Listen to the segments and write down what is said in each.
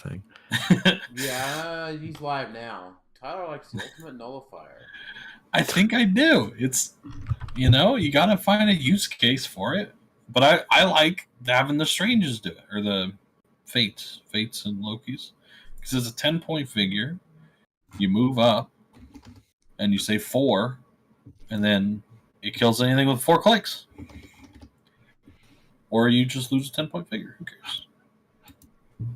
thing. Yeah, he's live now. Tyler likes the ultimate nullifier. I think I do. It's, you gotta find a use case for it. But I like having the Stranges do it, or the Fates and Lokis. Because it's a 10-point figure. You move up, and you say 4, and then it kills anything with 4 clicks. Or you just lose a 10-point figure. Who cares?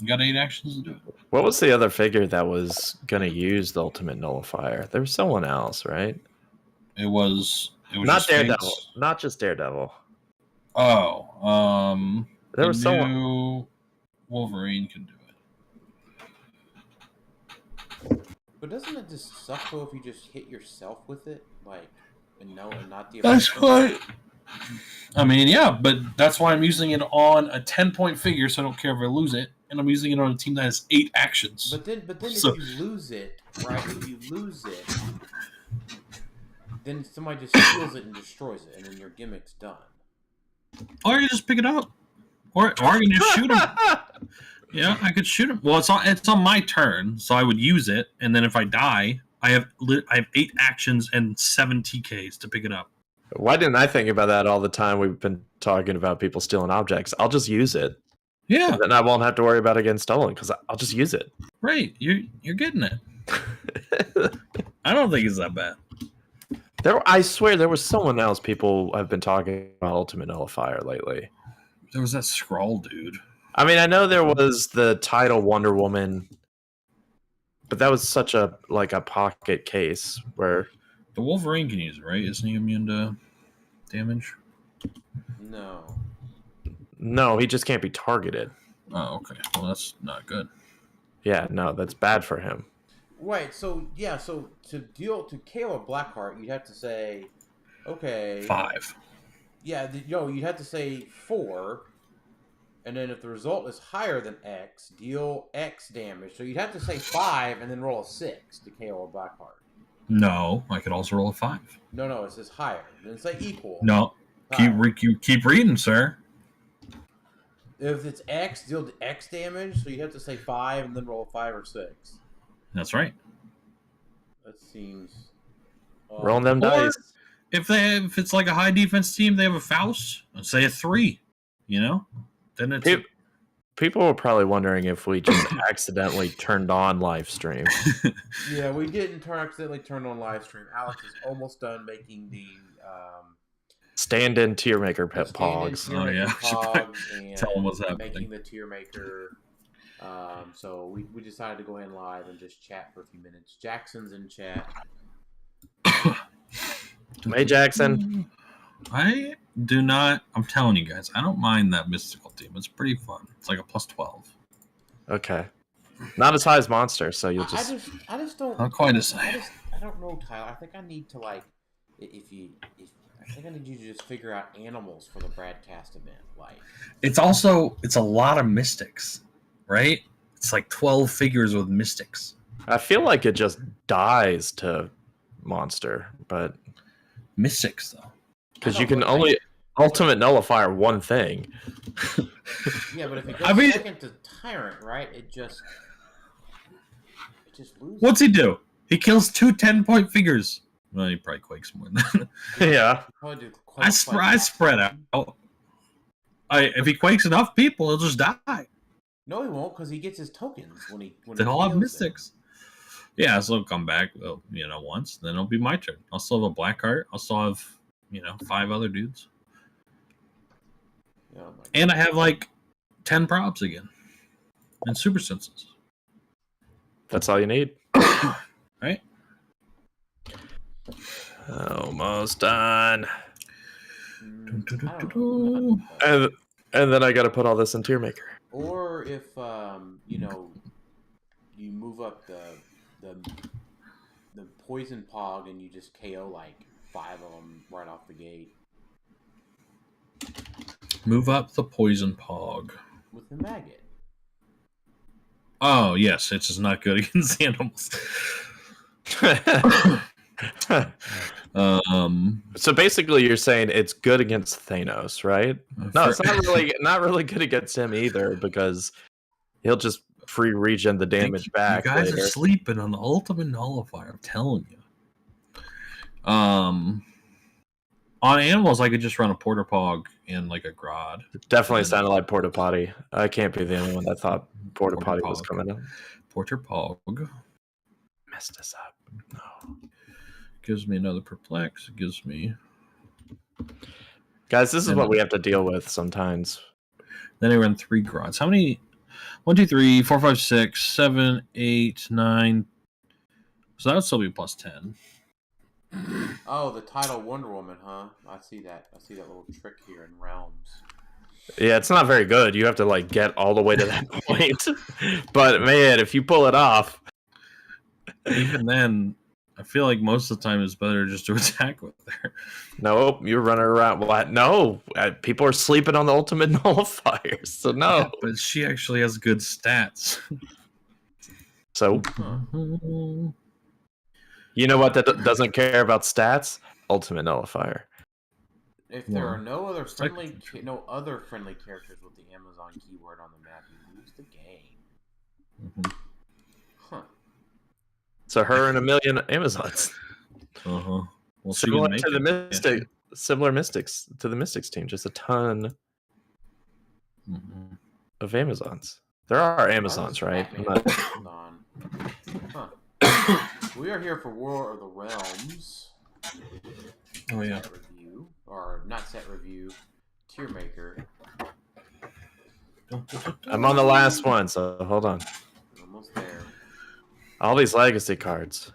You got 8 actions to do it. What was the other figure that was going to use the ultimate nullifier? There was someone else, right? It was not Daredevil. Fates. Not just Daredevil. Oh, there was someone. Wolverine can do it. But doesn't it just suck though if you just hit yourself with it, and not the? That's why. I mean, yeah, but that's why I'm using it on a 10-point figure, so I don't care if I lose it, and I'm using it on a team that has 8 actions. But then, if you lose it, right? If you lose it, then somebody just steals it and destroys it, and then your gimmick's done. Or you just pick it up, or I can just shoot him. Yeah, I could shoot him. Well, it's on my turn, so I would use it, and then if I die, I have 8 actions and 7 TKs to pick it up. Why didn't I think about that all the time? We've been talking about people stealing objects. I'll just use it. Yeah. And then I won't have to worry about it getting stolen because I'll just use it. Right. You're getting it. I don't think it's that bad. I swear there was someone else people have been talking about Ultimate Nullifier lately. There was that Skrull dude. I mean, I know there was the title Wonder Woman, but that was such a pocket case where the Wolverine can use it, right? Isn't he immune to damage? No, he just can't be targeted. Oh, okay. Well, that's not good. Yeah, no, that's bad for him. Right. So to KO a Blackheart, you'd have to say, okay, 5. Yeah, you'd have to say 4, and then if the result is higher than X, deal X damage. So you'd have to say 5 and then roll a 6 to KO a Blackheart. No, I could also roll a 5. No, it says higher. Then say equal. No, keep reading, sir. If it's X, deal X damage, so you have to say 5 and then roll a 5 or 6. That's right. That seems... rolling them dice. If it's like a high defense team, they have a Faust, let's say a 3, Then it's... People were probably wondering if we just accidentally turned on live stream. Yeah, we didn't accidentally turn on live stream. Alex is almost done making the stand-in Tiermaker pogs. Oh yeah, and tell them what's happening. Making the Tiermaker. So we decided to go ahead and live and just chat for a few minutes. Jackson's in chat. Hey, Jackson. I do not. I'm telling you guys, I don't mind that mystical team. It's pretty fun. It's like a +12. Okay, not as high as Monster, so you'll just. I just don't. Not quite as high. I don't know, Tyler. I think I need to I think I need you to just figure out animals for the broadcast event. It's a lot of mystics, right? It's like 12 figures with mystics. I feel like it just dies to Monster, but mystics though. Because you can only ultimate nullifier one thing. Yeah, but if it goes second to Tyrant, right? It just loses. What's he do? He kills 2 10-point figures. Well, he probably quakes more than that. Yeah. I spread out. If he quakes enough people, he'll just die. No, he won't, because he gets his tokens when he then I'll have mystics. Yeah, so he'll come back, once. Then it'll be my turn. I'll still have a Blackheart. I'll still have, 5 other dudes. Oh and I have 10 props again, and super senses. That's all you need. Right? Almost done. And then I got to put all this in Tiermaker. Or if you move up the poison pog and you just KO 5 of them right off the gate. Move up the poison pog with the maggot. Oh yes, it's just not good against animals. So basically, you're saying it's good against Thanos, right? No, it's not really good against him either, because he'll just free regen the damage back. You guys later. are sleeping on the ultimate nullifier. I'm telling you. On animals, I could just run a porter pog and like a Grodd. Definitely sounded like porta potty. I can't be the only one that thought porta potty was coming up. Porter pog Messed us up. No. Gives me another perplex. It gives me. Guys, this is what we have to deal with sometimes. Then I run 3 Grodds. How many? 1, 2, 3, 4, 5, 6, 7, 8, 9. So that would still be plus 10. Oh, the title Wonder Woman, huh? I see that. I see that little trick here in Realms. Yeah, it's not very good. You have to like get all the way to that point. But man, if you pull it off, even then, I feel like most of the time it's better just to attack with her. Nope, you're running around. What? No, people are sleeping on the ultimate nullifiers. So no. Yeah, but she actually has good stats. So, you know what? That doesn't care about stats. Ultimate nullifier. If there are no other friendly characters with the Amazon keyword on the map, you lose the game. Huh. So her and a million Amazons. Well, Similar to the Mystics team. Just a ton of Amazons. There are Amazons, right? Huh. We are here for War of the Realms. Oh yeah. Set review, or not set review. Tiermaker. I'm on the last one, so hold on. Almost there. All these legacy cards.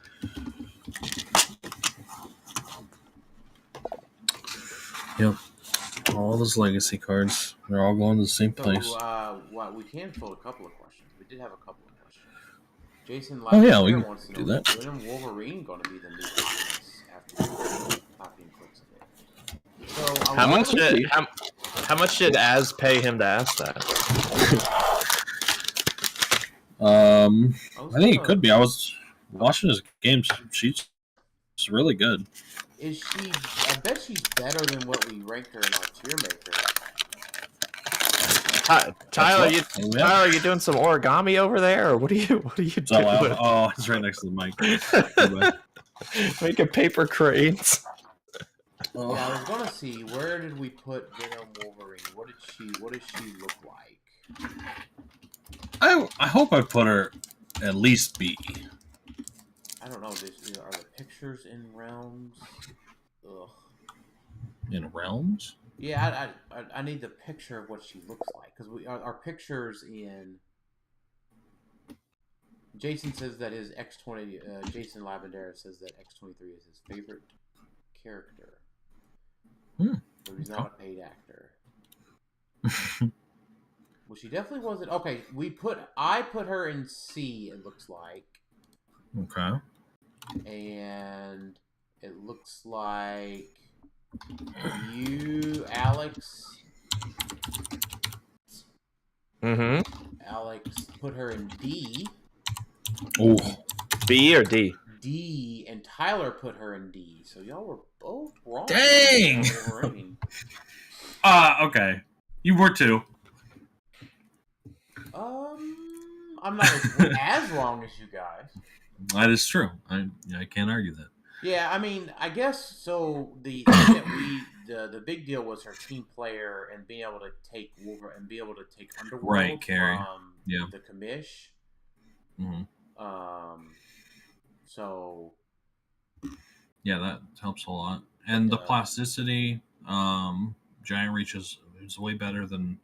Yep. All those legacy cards. They're all going to the same place. So, we can fill a couple of questions. We did have a couple of questions. Jason we wants to can do know, that. is Venom Wolverine going to be the new Thanos after copying clicks of it? So, How much did Az pay him to ask that? I think it could be. I was watching his games. She's really good. Is she? I bet she's better than what we ranked her in our Tiermaker. Tyler, you doing some origami over there, or what are you doing? Oh, it's right next to the mic. Making paper cranes. Yeah, I was gonna see, where did we put Venom Wolverine? What does she look like? I hope I put her at least B. I don't know. Are the pictures in Realms? Ugh. In Realms? Yeah, I need the picture of what she looks like, because our pictures in. Jason says that his X20. Jason Lavendera says that X23 is his favorite character. But he's not a paid actor. Well, she definitely wasn't. Okay, I put her in C. It looks like. Okay. And it looks like you, Alex. Alex put her in D. Oh. B or D? D, and Tyler put her in D. So y'all were both wrong. Dang. Okay. You were too. I'm not as wrong as you guys. That is true. I can't argue that. Yeah, I mean, I guess so. The thing that the big deal was her team player and being able to take Wolverine and be able to take Underworld from the commish. So. Yeah, that helps a lot, and the plasticity, Giant Reach is way better than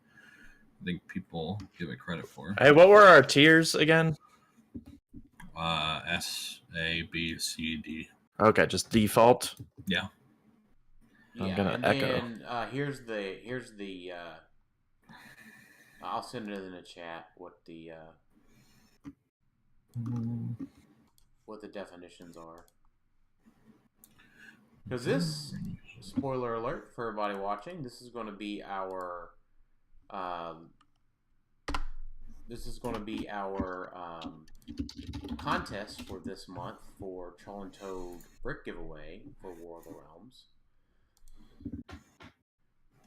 I think people give it credit for. Hey, what were our tiers again? S, A, B, C, D. Okay, just default. Yeah. I'm gonna echo. Then, here's the. I'll send it in the chat. What the definitions are. Because this, spoiler alert for everybody watching, this is going to be our. Contest for this month for Troll and Toad brick giveaway for War of the Realms.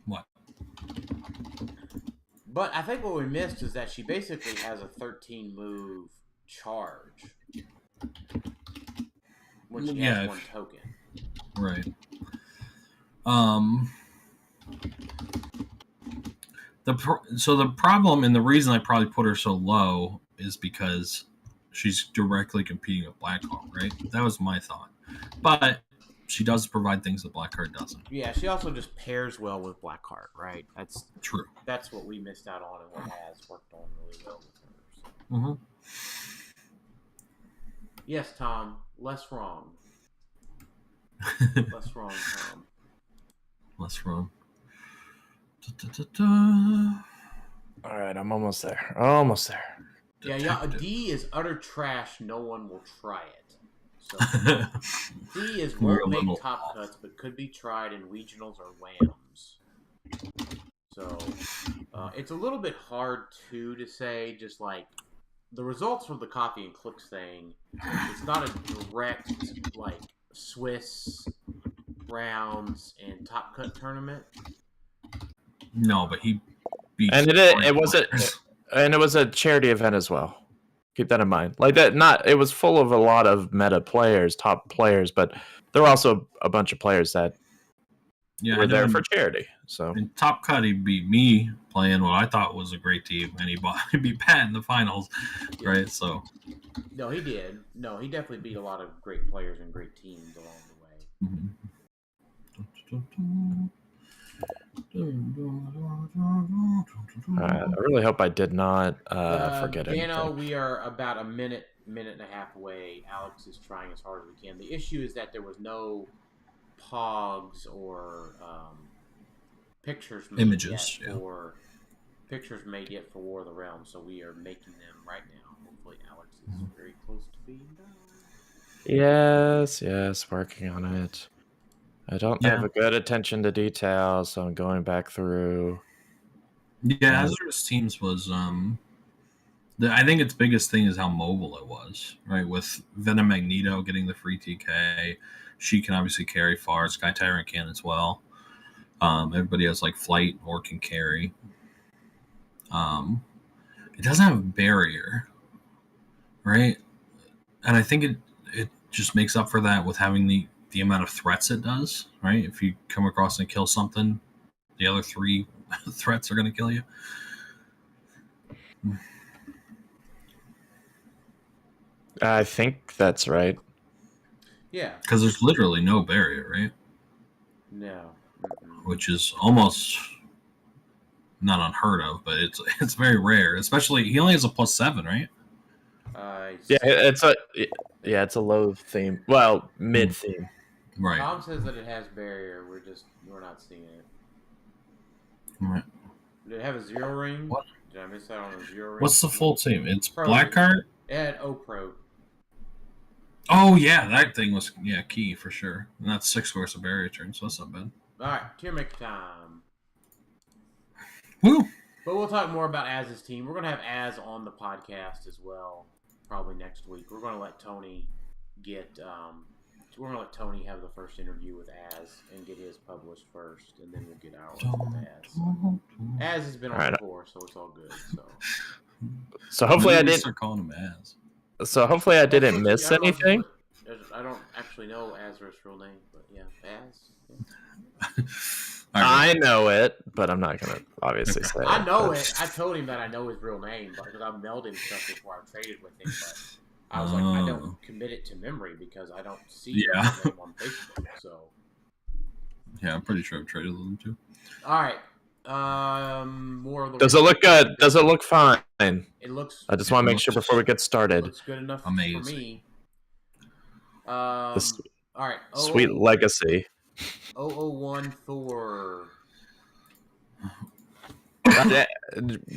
What? But I think what we missed is that she basically has a 13 move charge, when she has one token. Right. So the problem and the reason I probably put her so low is because she's directly competing with Blackheart, right? That was my thought. But she does provide things that Blackheart doesn't. Yeah, she also just pairs well with Blackheart, right? That's true. That's what we missed out on, and what has worked on really well with her. So. Mm-hmm. Yes, Tom. Less wrong. Less wrong, Tom. Less wrong. All right, I'm almost there. Almost there. Yeah, D is utter trash. No one will try it. So D is won't make top cuts, but could be tried in regionals or WAMs. So it's a little bit hard to say. Just like the results from the copy and clicks thing, it's not a direct like Swiss rounds and top cut tournament. No, but he beat. And it was a charity event as well. Keep that in mind. Like that, it was full of a lot of meta players, top players, but there were also a bunch of players that were there for charity. So in Top Cut, he beat me playing what I thought was a great team, and he beat Pat in the finals, right? So no, he did. No, he definitely beat a lot of great players and great teams along the way. I really hope I did not forget anything. We are about a minute and a half away. Alex is trying as hard as we can. The issue is that there was no pogs or pictures made yet for War of the Realms, so we are making them right now. Hopefully Alex is very close to being done. Yes, working on it. I don't have a good attention to detail, so I'm going back through. Yeah, Azra's teams was I think its biggest thing is how mobile it was, right? With Venom Magneto getting the free TK, she can obviously carry far. Sky Tyrant can as well. Everybody has like flight or can carry. It doesn't have a barrier, right? And I think it just makes up for that with having the amount of threats it does, right? If you come across and kill something, the other 3 threats are going to kill you. I think that's right. Yeah. Because there's literally no barrier, right? No. Which is almost not unheard of, but it's very rare. Especially, he only has a +7, right? It's a low theme. Well, mid theme. Right. Tom says that it has barrier. We're not seeing it. Right. Did it have a 0 ring? What? Did I miss out on a 0 ring? What's the full team? It's Blackheart? It had O-Pro. Oh, yeah, that thing was key for sure. And that's 6 course of barrier turn, so that's not bad. Alright, Tiermaker time. Woo! But we'll talk more about Az's team. We're going to have Az on the podcast as well, probably next week. We're going to let Tony have the first interview with Az and get his published first, and then we'll get ours with Az. Az has been on before, so it's all good. So hopefully I didn't start calling him Az. So hopefully I didn't miss anything. I don't actually know Azra's real name, but yeah, Az. Yeah. I know it, but I'm not going to obviously say it. I know it. I told him that I know his real name because I've mailed him stuff before I traded with him, but I was like, I don't commit it to memory because I don't see his name on Facebook. So yeah, I'm pretty sure I've traded with him too. All right. More of the. Does it look good? Does it look fine? It looks. I just want to make sure before we get started. Looks good enough for me. All right. Sweet legacy. 001 Thor.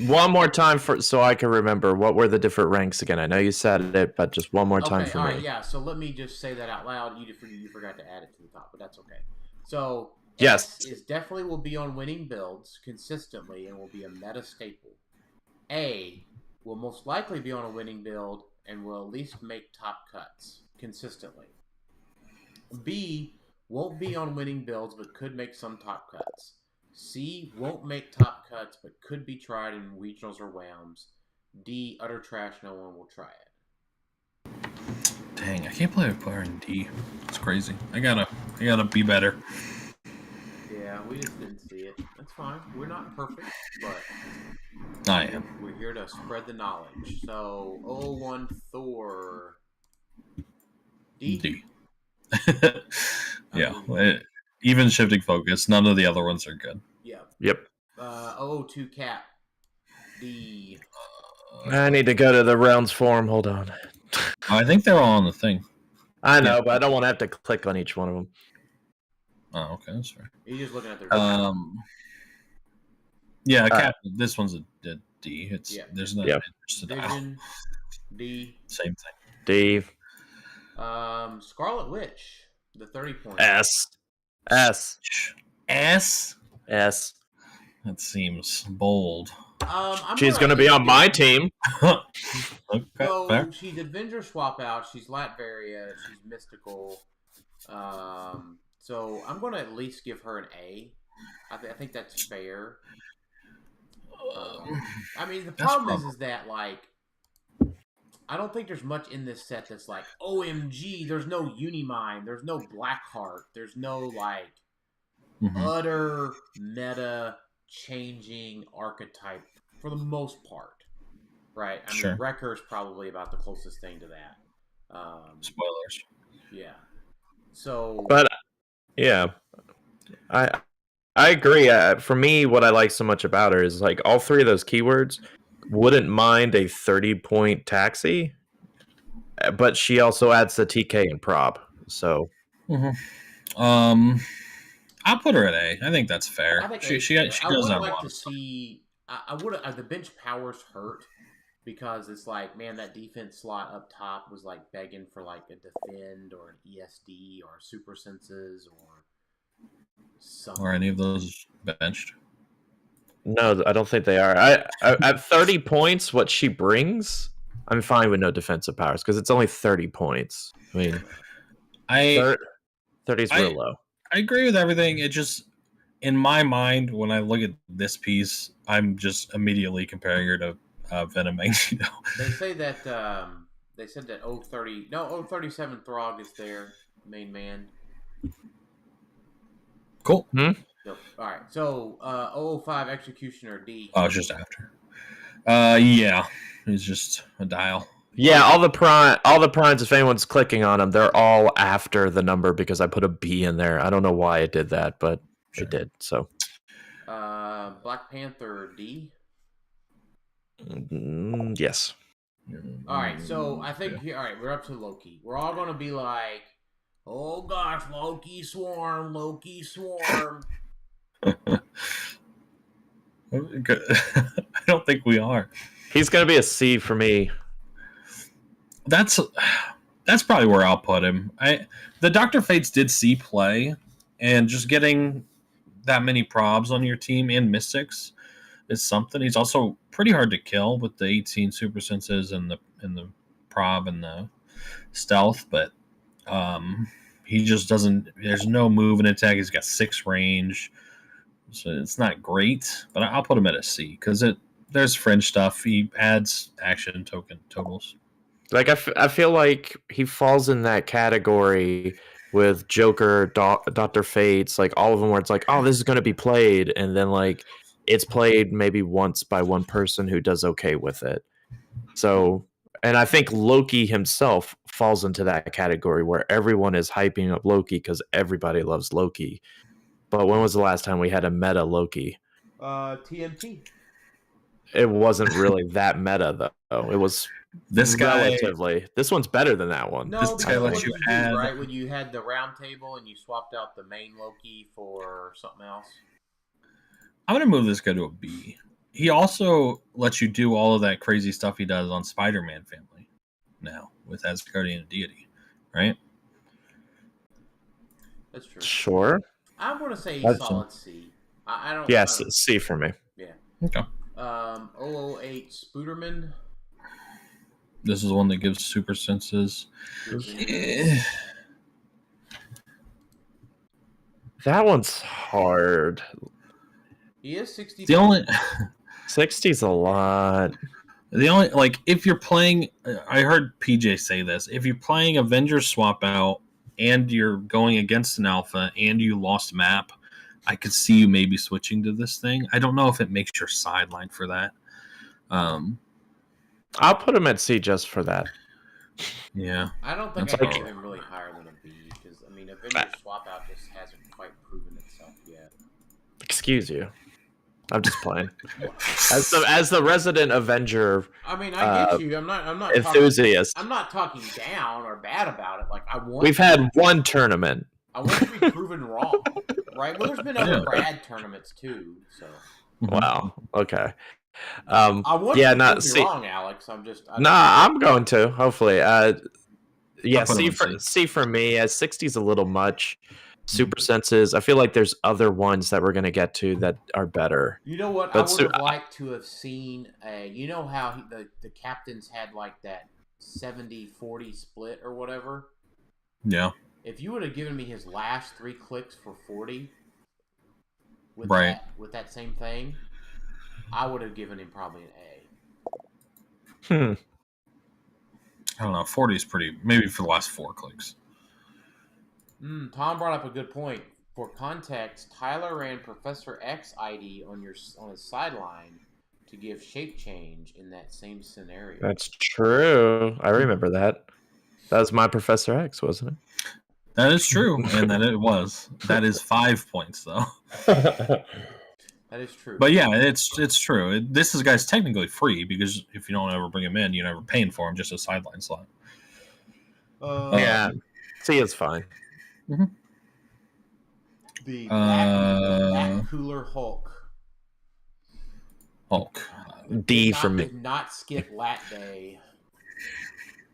One more time so I can remember. What were the different ranks again? I know you said it, but just one more time for me. All right, yeah. So let me just say that out loud. You forgot to add it to the top, but that's okay. So yes, S is definitely will be on winning builds consistently and will be a meta staple. A will most likely be on a winning build and will at least make top cuts consistently. B won't be on winning builds but could make some top cuts. C, won't make top cuts, but could be tried in regionals or WAMs. D, utter trash, no one will try it. Dang, I can't believe I put her in D. It's crazy. I gotta be better. Yeah, we just didn't see it. That's fine. We're not perfect, but I am. we're here to spread the knowledge. So, 001 Thor. D? D. Yeah. Even shifting focus, none of the other ones are good. Yep. 002 Cap. D. I need to go to the rounds form. Hold on. I think they're all on the thing. I know, but I don't want to have to click on each one of them. Oh, okay, that's fair. You're just looking at their. Yeah, Cap. This one's a D. There's no interest to dial. Vision. D. Same thing. D. Scarlet Witch. The 30 points. S. That seems bold. She's going to be on my team. Okay, so fair. she's Avenger swap out. She's Latveria. She's mystical. So I'm going to at least give her an A. I think that's fair. I mean, the problem is that, like, I don't think there's much in this set that's like, OMG, there's no Unimind, there's no Blackheart, there's no, like, utter meta changing archetype for the most part. Right? I mean, Wrecker's probably about the closest thing to that. Spoilers. Yeah. So... But, yeah. I agree. For me, what I like so much about her is, like, all three of those keywords. Wouldn't mind a 30-point taxi, but she also adds the TK and prob. So, I'll put her at A. I think that's fair. She does have like a lot to of stuff. see. I would have the bench powers hurt because it's like, man, that defense slot up top was like begging for like a defend or an ESD or super senses or something. Or any of those benched. no, I don't think they are. I at 30 points, what she brings, I'm fine with no defensive powers because it's only 30 points. I mean, 30 is real low. I agree with everything. It just, in my mind, when I look at this piece, I'm just immediately comparing her to Venom Magneto. They say that they said that 037 Throg is their main man. Cool. All right. So 005 Executioner D. Oh, it's just after. Yeah, it's just a dial. Yeah, all the primes. If anyone's clicking on them, they're all after the number because I put a B in there. I don't know why it did that, but it did. So, Black Panther D. Yes. All right. So I think all right, we're up to Loki. We're all gonna be like, oh gosh, Loki swarm. I don't think we are. He's gonna be a C for me. That's probably where I'll put him. The Dr. Fates did see play, and just getting that many probs on your team and mystics is something. He's also pretty hard to kill with the 18 super senses and the prob and the stealth, but he just doesn't. There's no move and attack. He's got 6 range, so it's not great. But I'll put him at a C because there's fringe stuff. He adds action token totals. Like I feel like he falls in that category with Joker, Dr. Fates, like all of them where it's like, oh, this is going to be played, and then like it's played maybe once by one person who does okay with it. So, and I think Loki himself falls into that category where everyone is hyping up Loki because everybody loves Loki. But when was the last time we had a meta Loki? TNT. It wasn't really that meta though. It was. This guy, relatively. This one's better than that one. No, this guy lets you add right when you had the round table and you swapped out the main Loki for something else. I'm gonna move this guy to a B. He also lets you do all of that crazy stuff he does on Spider-Man family now with Asgardian and Deity, right? That's true. Sure. I'm gonna say solid C. I don't. Yes, C for me. Yeah. Okay. 008 Spooderman. This is the one that gives super senses. That one's hard. He is 60. The only 60's a lot. The only, like, if you're playing, I heard PJ say this, if you're playing Avengers Swap Out and you're going against an alpha and you lost map, I could see you maybe switching to this thing. I don't know if it makes your sideline for that. I'll put him at C just for that. Yeah. I don't think That's I like- give him really higher than a B, because, I mean, Avengers Swap Out just hasn't quite proven itself yet. Excuse you. I'm just playing. As the resident Avenger I mean, I get you. I'm not enthusiast. I'm not talking down or bad about it. Like, I want. We've had one tournament. I want to be proven wrong, right? Well, there's been other bad tournaments too. So. Wow. Okay. I want to not prove C. you wrong, Alex. I'm going to hopefully. Yeah, I'll put him C for me. As 60's a little much. Super senses. I feel like there's other ones that we're gonna get to that are better. You know what? But I would have liked to have seen. You know how the captains had like that 70-40 split or whatever. Yeah. If you would have given me his last 3 clicks for 40, with Right. that same thing, I would have given him probably an A. I don't know. 40 is pretty, maybe for the last 4 clicks. Tom brought up a good point. For context, Tyler ran Professor X ID on his sideline to give shape change in that same scenario. That's true. I remember that. That was my Professor X, wasn't it? That is true, and that it was. That is 5 points, though. That is true. But yeah, it's true. This is guy's technically free because if you don't ever bring him in, you're never paying for him, just a sideline slot. Yeah. C is fine. The Black Cooler Hulk. D for me. Did not skip Lat Day.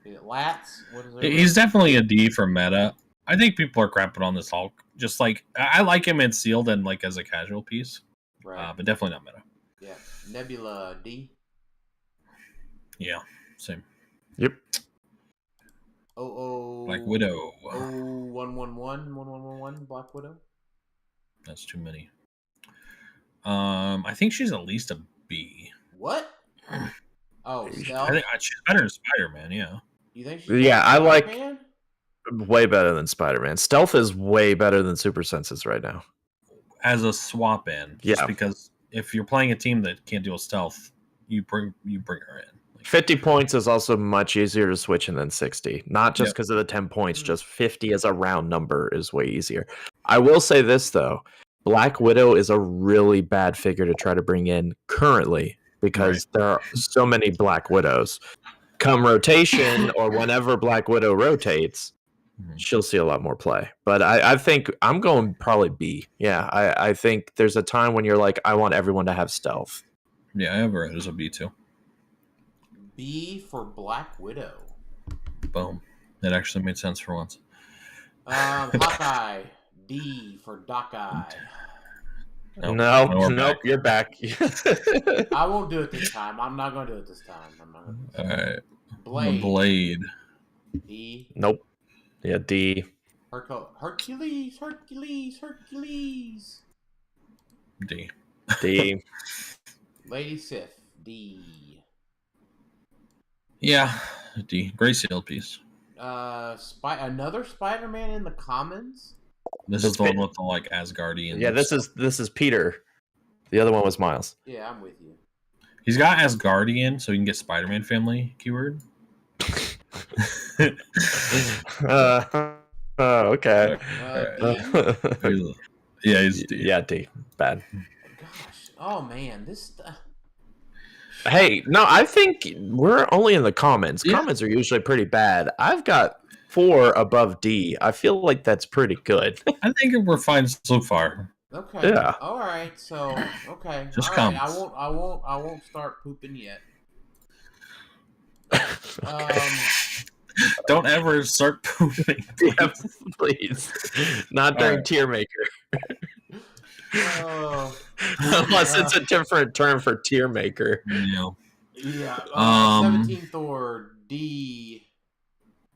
Is it Lats? What is it? He's definitely a D for meta. I think people are crapping on this Hulk. Just like I like him in sealed and like as a casual piece, Right. but definitely not meta. Yeah. Nebula D. Yeah, same. Yep. Black Widow. 111 Black Widow. That's too many. I think she's at least a B. What? Oh, Stealth? I think she's better than Spider-Man. Yeah. You think she's Yeah, I like Spider-Man? way better than Spider-Man. Stealth is way better than Super Senses right now. As a swap in, just Yeah. because if you're playing a team that can't deal with stealth, you bring her in. 50 points is also much easier to switch in than 60. Not just because of the 10 points, just 50 as a round number is way easier. I will say this, though. Black Widow is a really bad figure to try to bring in currently because there are so many Black Widows. Come rotation or whenever Black Widow rotates, she'll see a lot more play. But I think I'm going probably B. Yeah, I think there's a time when you're like, I want everyone to have stealth. Yeah, I have her as a B too. B for Black Widow. Boom. That actually made sense for once. Hawkeye. D for Doc Eye. Nope, you're back. I won't do it this time. I'm not going to do it this time. All right. Blade. D. Nope. Yeah, D. Hercules. D. D. Lady Sif. D. Yeah, D. Gray seal piece. Another Spider-Man in the Commons. This is the one with the like Asgardian. Yeah, this is Peter. The other one was Miles. Yeah, I'm with you. He's got Asgardian, so you can get Spider-Man family keyword. Okay. D? Yeah, he's D. Yeah, D. Bad. Gosh. Oh man, this. Hey, no, I think we're only in the comments. Yeah. Comments are usually pretty bad. I've got 4 above D. I feel like that's pretty good. I think we're fine so far. Okay. Yeah. All right. So okay. Just All come. right. I won't start pooping yet. Don't ever start pooping. Yeah, please. Not during Tiermaker. Unless it's a different term for Tiermaker. Yeah. Yeah. 17 Thor D.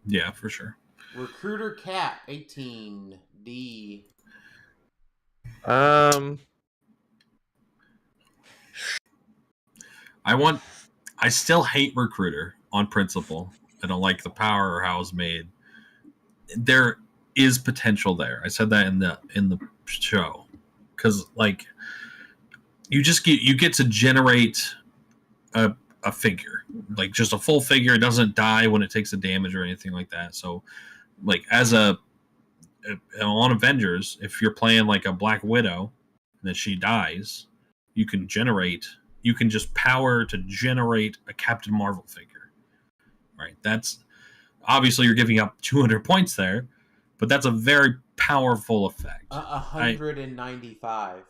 Yeah, for sure. Recruiter Cap 18 D. I still hate Recruiter on principle. I don't like the power or how it's made. There is potential there. I said that in the show, because like you get to generate a figure, like just a full figure. It doesn't die when it takes a damage or anything like that. So like as on Avengers, if you're playing like a Black Widow and then she dies, you can just power to generate a Captain Marvel figure. Right? That's obviously you're giving up 200 points there, but that's a very powerful effect. 195.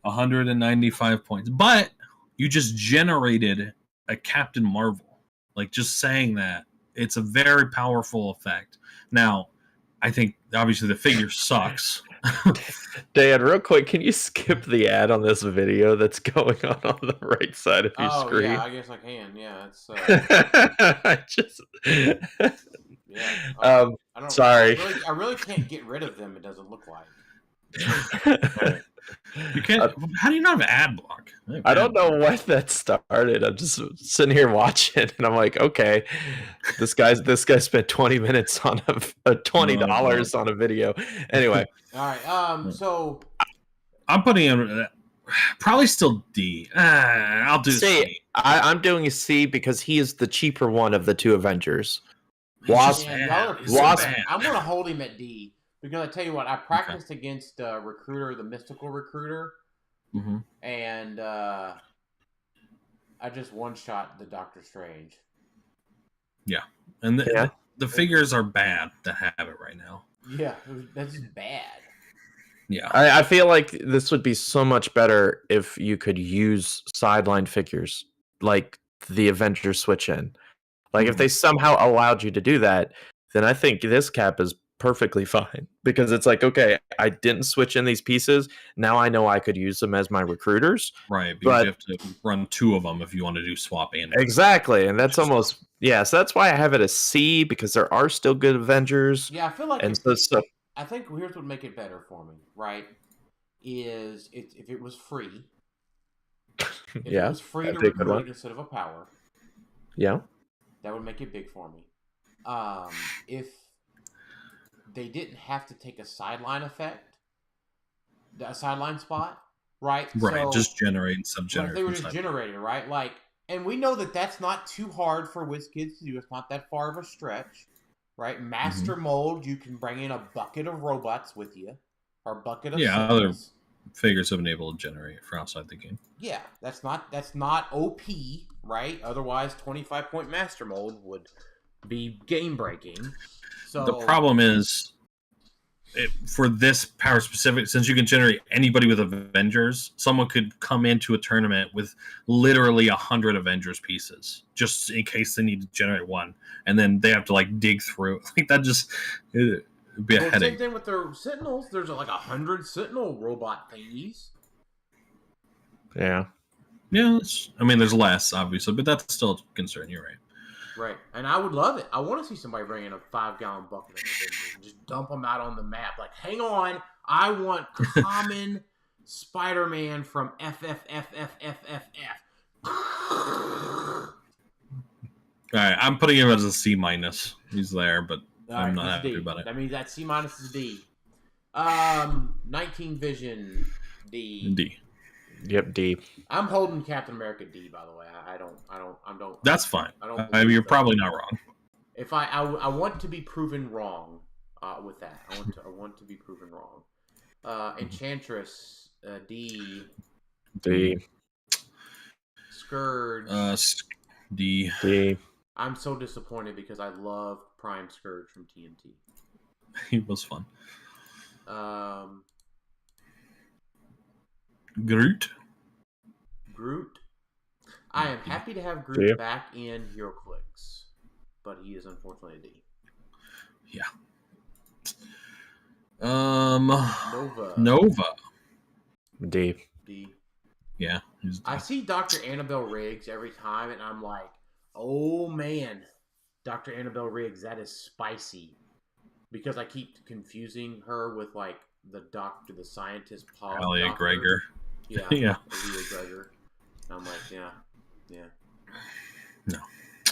195 points. But you just generated a Captain Marvel. Like, just saying that, it's a very powerful effect. Now, I think, obviously, the figure sucks. Dan, real quick, can you skip the ad on this video that's going on the right side of your screen? Yeah, I guess I can. Yeah, it's. I just. Yeah. I don't. Sorry. I really can't get rid of them. It doesn't look like. You can't. How do you not have ad block? I don't know when that started. I'm just sitting here watching, and I'm like, okay, this guy spent 20 minutes on $20 on a video. Anyway, all right. So I'm putting him probably still D. I'll do C. I'm doing a C because he is the cheaper one of the two Avengers. Wasp. I'm going to hold him at D. Because I tell you what, I practiced against Recruiter, the mystical Recruiter, and I just one-shot the Doctor Strange. Yeah, and the figures are bad to have it right now. Yeah, that's bad. Yeah, I feel like this would be so much better if you could use sideline figures, like the Avengers switch in. Like, if they somehow allowed you to do that, then I think this cap is perfectly fine, because it's like, okay, I didn't switch in these pieces. Now I know I could use them as my recruiters. Right, because you have to run two of them if you want to do swap and exactly, and that's almost so that's why I have it as C, because there are still good Avengers. Yeah, I feel like I think here's what would make it better for me, right? Is if it was free. If it was free to recruit instead of a power. Yeah. That would make it big for me. If they didn't have to take a sideline effect, a sideline spot, right? Right, so, just generate and sub-generate. Like they were just generating, right? Like, and we know that that's not too hard for WizKids to do. It's not that far of a stretch, right? Master mold, you can bring in a bucket of robots with you, or a bucket of other figures have been able to generate for outside the game. Yeah, that's not OP, right? Otherwise, 25-point Master mold would be game breaking. So the problem is, for this power specific, since you can generate anybody with Avengers, someone could come into a tournament with literally 100 Avengers pieces, just in case they need to generate one, and then they have to like dig through. Like that it'd be a headache. Same thing with their Sentinels. There's like 100 Sentinel robot thingies. Yeah. Yeah, there's less obviously, but that's still a concern. You're right. Right, and I would love it. I want to see somebody bring in a 5-gallon bucket of Avengers and just dump them out on the map. Like, hang on, I want common Spider-Man from FFFFFFF. All right, I'm putting him as a C-. He's there, but I'm not happy about it. That means that C- is D. 19 Vision, D. D. Yep, D. I'm holding Captain America D, by the way. I don't. That's fine. You're probably not wrong. If I want to be proven wrong with that. I want to be proven wrong. Enchantress, D. D. Scourge. D. D. I'm so disappointed because I love Prime Scourge from TNT. He was fun. Groot. I am happy to have Groot back in Heroclix, but he is unfortunately a D. Yeah. Nova. D. Yeah. I see Dr. Annabelle Riggs every time, and I'm like, oh man, Dr. Annabelle Riggs, that is spicy. Because I keep confusing her with like the scientist, Paul. Talia Gregor. Yeah. Yeah. Talia Gregor. I'm like, yeah. Yeah. No.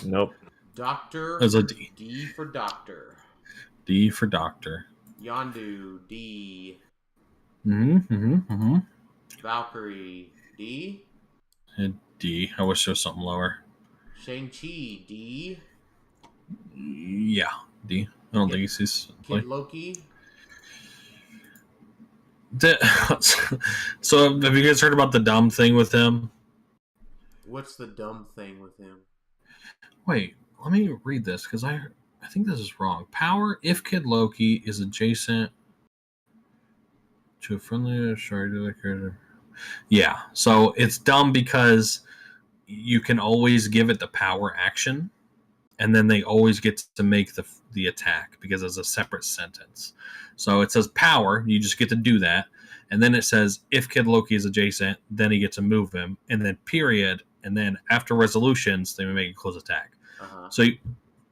Nope. Doctor. There's a D. D for Doctor. D for Doctor. Yondu, D. Mm-hmm. Valkyrie, D. D. I wish there was something lower. Shang-Chi, D. Yeah, D. I don't think he's Kid Loki. So, have you guys heard about the dumb thing with him? What's the dumb thing with him? Wait, let me read this because I think this is wrong. Power if Kid Loki is adjacent to a friendly character. Yeah, so it's dumb because you can always give it the power action, and then they always get to make the attack because it's a separate sentence. So it says power, you just get to do that, and then it says if Kid Loki is adjacent, then he gets to move him, and then period, and then after resolutions, they make a close attack. So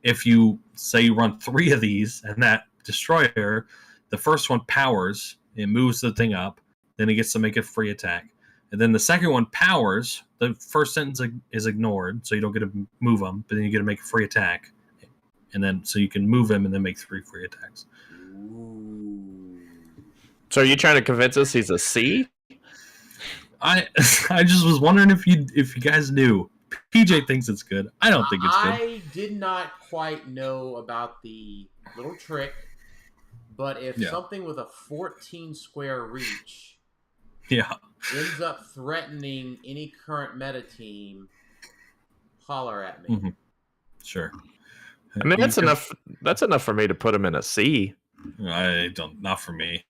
if you say you run 3 of these, and that destroyer, the first one powers, it moves the thing up, then he gets to make a free attack. And then the second one powers, the first sentence is ignored, so you don't get to move him, but then you get to make a free attack. And then, so you can move him and then make 3 free attacks. Ooh. So are you trying to convince us he's a C? I just was wondering if you guys knew. PJ thinks it's good. I don't think it's good. I did not quite know about the little trick, but if something with a 14 square reach ends up threatening any current meta team, holler at me. Mm-hmm. Sure. I mean, that's enough. That's enough for me to put him in a C. Not for me.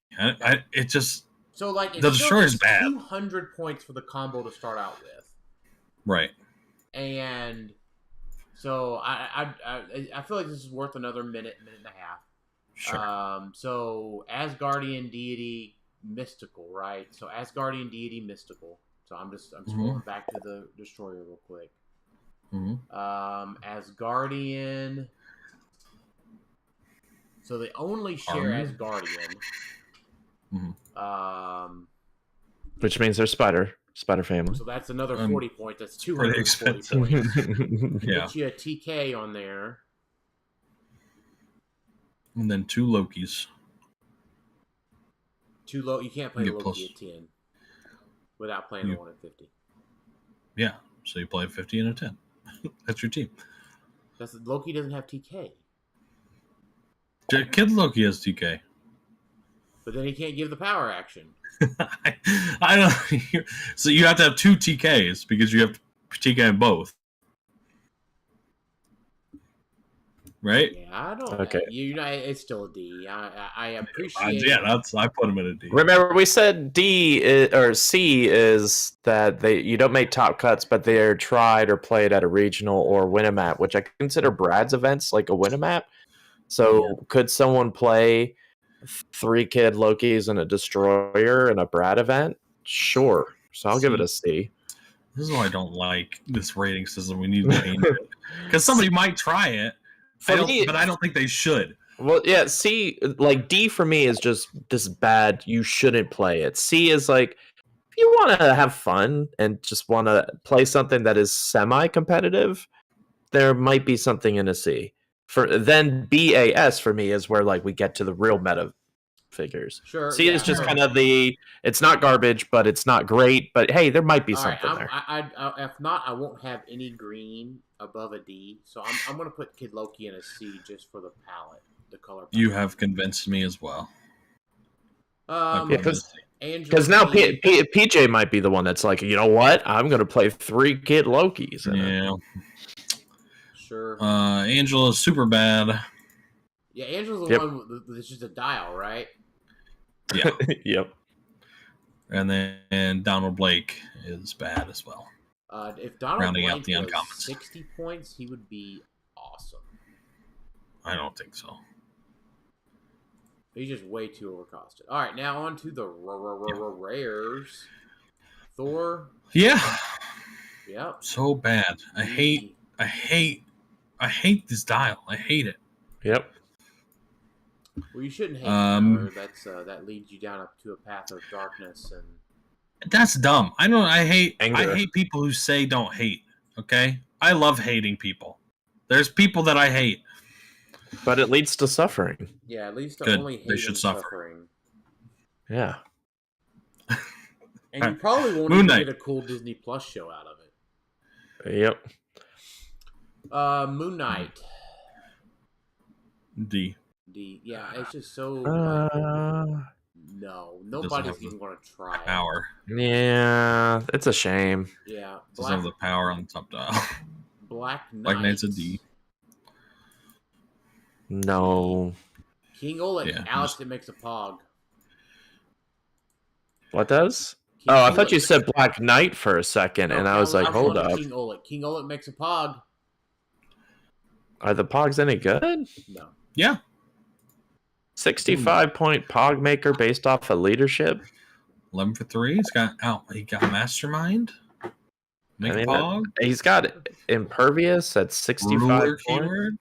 It just. So like, the destroyer's bad. 200 points for the combo to start out with. Right. And so I feel like this is worth another minute and a half. Sure. So Asgardian deity mystical, right? So Asgardian deity mystical. So I'm scrolling back to the destroyer real quick. Asgardian. So they only share Asgardian. Which means they're Spider family. So that's another 40 points. That's 240 points. Get you a TK on there. And then 2 Lokis. 2 low. You can't play Loki at 10 without playing the 1 at 50. Yeah, so you play a 50 and a 10. That's your team. Loki doesn't have TK. Kid Loki has TK. But then he can't give the power action. I don't. So you have to have 2 TKs because you have TK in both, right? Yeah, I don't. Okay. It's still a D. I appreciate. I put him in a D. Remember, we said D or C is that you don't make top cuts, but they are tried or played at a regional or win a map, which I consider Brad's events like a win a map. So could someone play 3 Kid Lokis and a destroyer in a Brad event? Sure. So I'll give it a C. This is why I don't like this rating system. We need to change it because somebody might try it. But I don't think they should. Well, yeah. C, like D for me is just bad. You shouldn't play it. C is like if you want to have fun and just want to play something that is semi-competitive, there might be something in a C. Then BAS for me is where like we get to the real meta figures. Sure. C is just kind of it's not garbage, but it's not great. But hey, there might be something there. If not, I won't have any green above a D. So I'm going to put Kid Loki in a C just for the palette, the color palette. You have convinced me as well. Because now PJ might be the one that's like, you know what? I'm going to play 3 Kid Lokis. Yeah. Sure. Angela's super bad. Yeah, Angela's the one that's just a dial, right? Yeah. Yep. And then Donald Blake is bad as well. If Donald rounding Blake out the was uncommons. 60 points, he would be awesome. I don't think so. He's just way too overcosted. All right, now on to the rares. Thor. Yeah. Yep. So bad. I hate this dial. I hate it. Yep. Well, you shouldn't hate it. That leads you down to a path of darkness, and that's dumb. I hate Anger. I hate people who say don't hate. Okay, I love hating people. There's people that I hate, but it leads to suffering. Yeah, at least Good. only hate They should and suffer. suffering. Yeah. And you probably won't Moon even Knight. get a cool Disney Plus show out of it. Yep. Moon Knight. D. Yeah, it's just so no, nobody's have even going to try it. Power. Yeah, it's a shame. Yeah, Doesn't have the power on the top dial. Black Knight. Black Knight's a D. No. King Oleg. Yeah, Alex, just- it makes a pog. What does? King Oh, I thought Oleg- you said Black Knight for a second, and I was like, hold calling it up. King Oleg. King Oleg makes a pog. Are the Pogs any good? No. Yeah. 65-point Pog maker based off of leadership. 11 for 3. He got Mastermind. Make I mean, a pog. He's got Impervious at 65 Ruler points. keyword.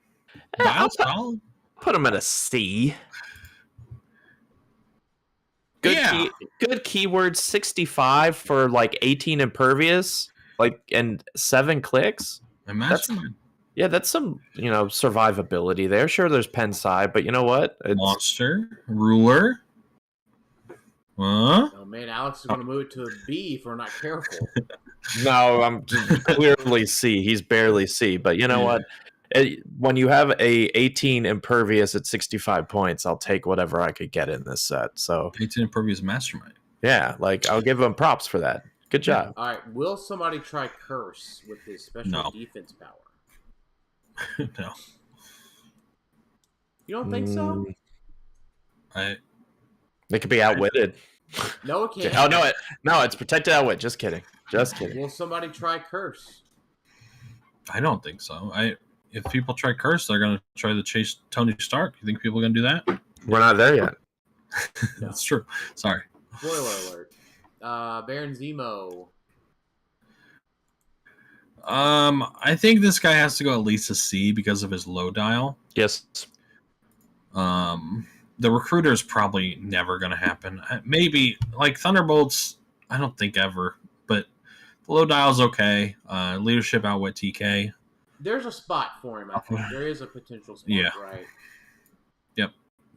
I'll Solid. put him at a C. Good good keyword, 65 for like 18 Impervious, and 7 clicks. And Mastermind. Yeah, that's some, survivability there. Sure, there's pen side, but you know what? Monster. Ruler. Huh? Oh man, Alex is going to move it to a B if we're not careful. No, I'm clearly C. He's barely C, but you know what? When you have a 18 Impervious at 65 points, I'll take whatever I could get in this set. So 18 Impervious Mastermind. yeah, I'll give him props for that. Good job. All right, will somebody try Curse with his special defense power? No. You don't think so? They could be outwitted. No, it can't. Oh no, it's protected outwit. Just kidding. Will somebody try Curse? I don't think so. If people try Curse, they're gonna try to chase Tony Stark. You think people are gonna do that? We're not there yet. That's true. Sorry. Spoiler alert. Baron Zemo. I think this guy has to go at least a C because of his low dial. Yes. The recruiter is probably never going to happen. Maybe like Thunderbolts. I don't think ever, but the low dial is okay. Leadership outwit TK. There's a spot for him. I think there is a potential spot. Yeah. Right. Yep.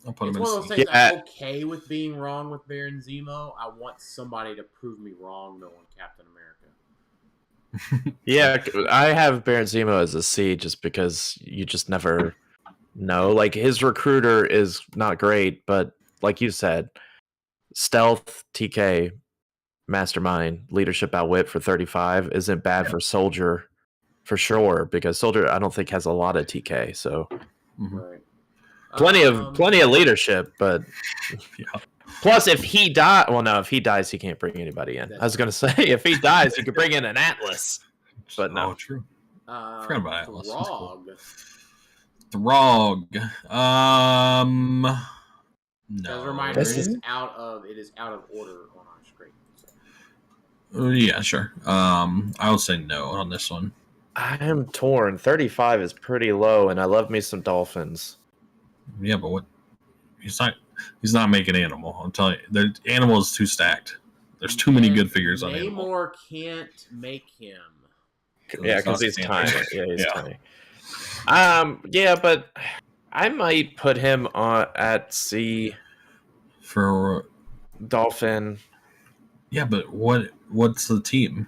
I'll put It's him one in of C. those things. I'm okay with being wrong with Baron Zemo. I want somebody to prove me wrong, though, on Captain America. Yeah, I have Baron Zemo as a C just because you just never know. Like, his recruiter is not great, but like you said, stealth, TK, mastermind, leadership outwit for 35 isn't bad for Soldier for sure, because Soldier I don't think has a lot of TK, so Right. plenty of leadership, but plus if he if he dies he can't bring anybody in. I was gonna say if he dies he could bring in an Atlas, but no. Oh, true. I forgot about Atlas. Throg. Throg. No. As a reminder, it is out of order on our screen. So. Yeah, sure. I would say no on this one. I am torn. 35 is pretty low, and I love me some Dolphins. Yeah, but what? He's not making Animal. I'm telling you, Animal is too stacked. There's too many good figures on Animal. Namor can't make him. Yeah, because he's tiny. Yeah, he's tiny. Yeah, but I might put him at C for Dolphin. Yeah, but what's the team?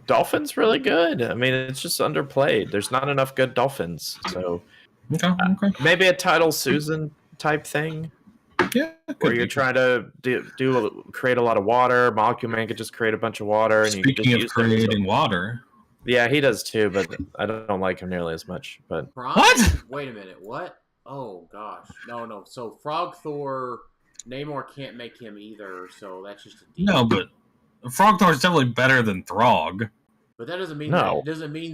Dolphin's really good. I mean, it's just underplayed. There's not enough good Dolphins. So okay. Maybe a Title Susan type thing. Yeah. Where you're trying to create a lot of water. Molecule Man could just create a bunch of water. And Speaking you of creating water. Yeah, he does too, but I don't like him nearly as much. But what? Wait a minute. What? Oh, gosh. No. So Frog Thor, Namor can't make him either, so that's just a D. No, but Frog Thor is definitely better than Throg. But that doesn't mean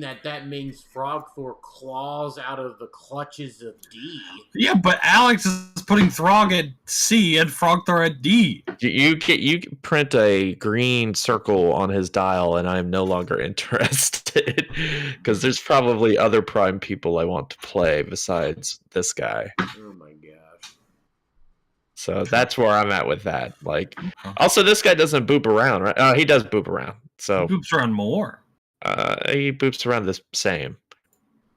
that means Frog Thor claws out of the clutches of D. Yeah, but Alex is putting Throg at C and Frog Thor at D. You print a green circle on his dial, and I'm no longer interested because there's probably other Prime people I want to play besides this guy. Oh my gosh! So that's where I'm at with that. Like, also this guy doesn't boop around, right? He does boop around. So he boops around more. He boops around the same.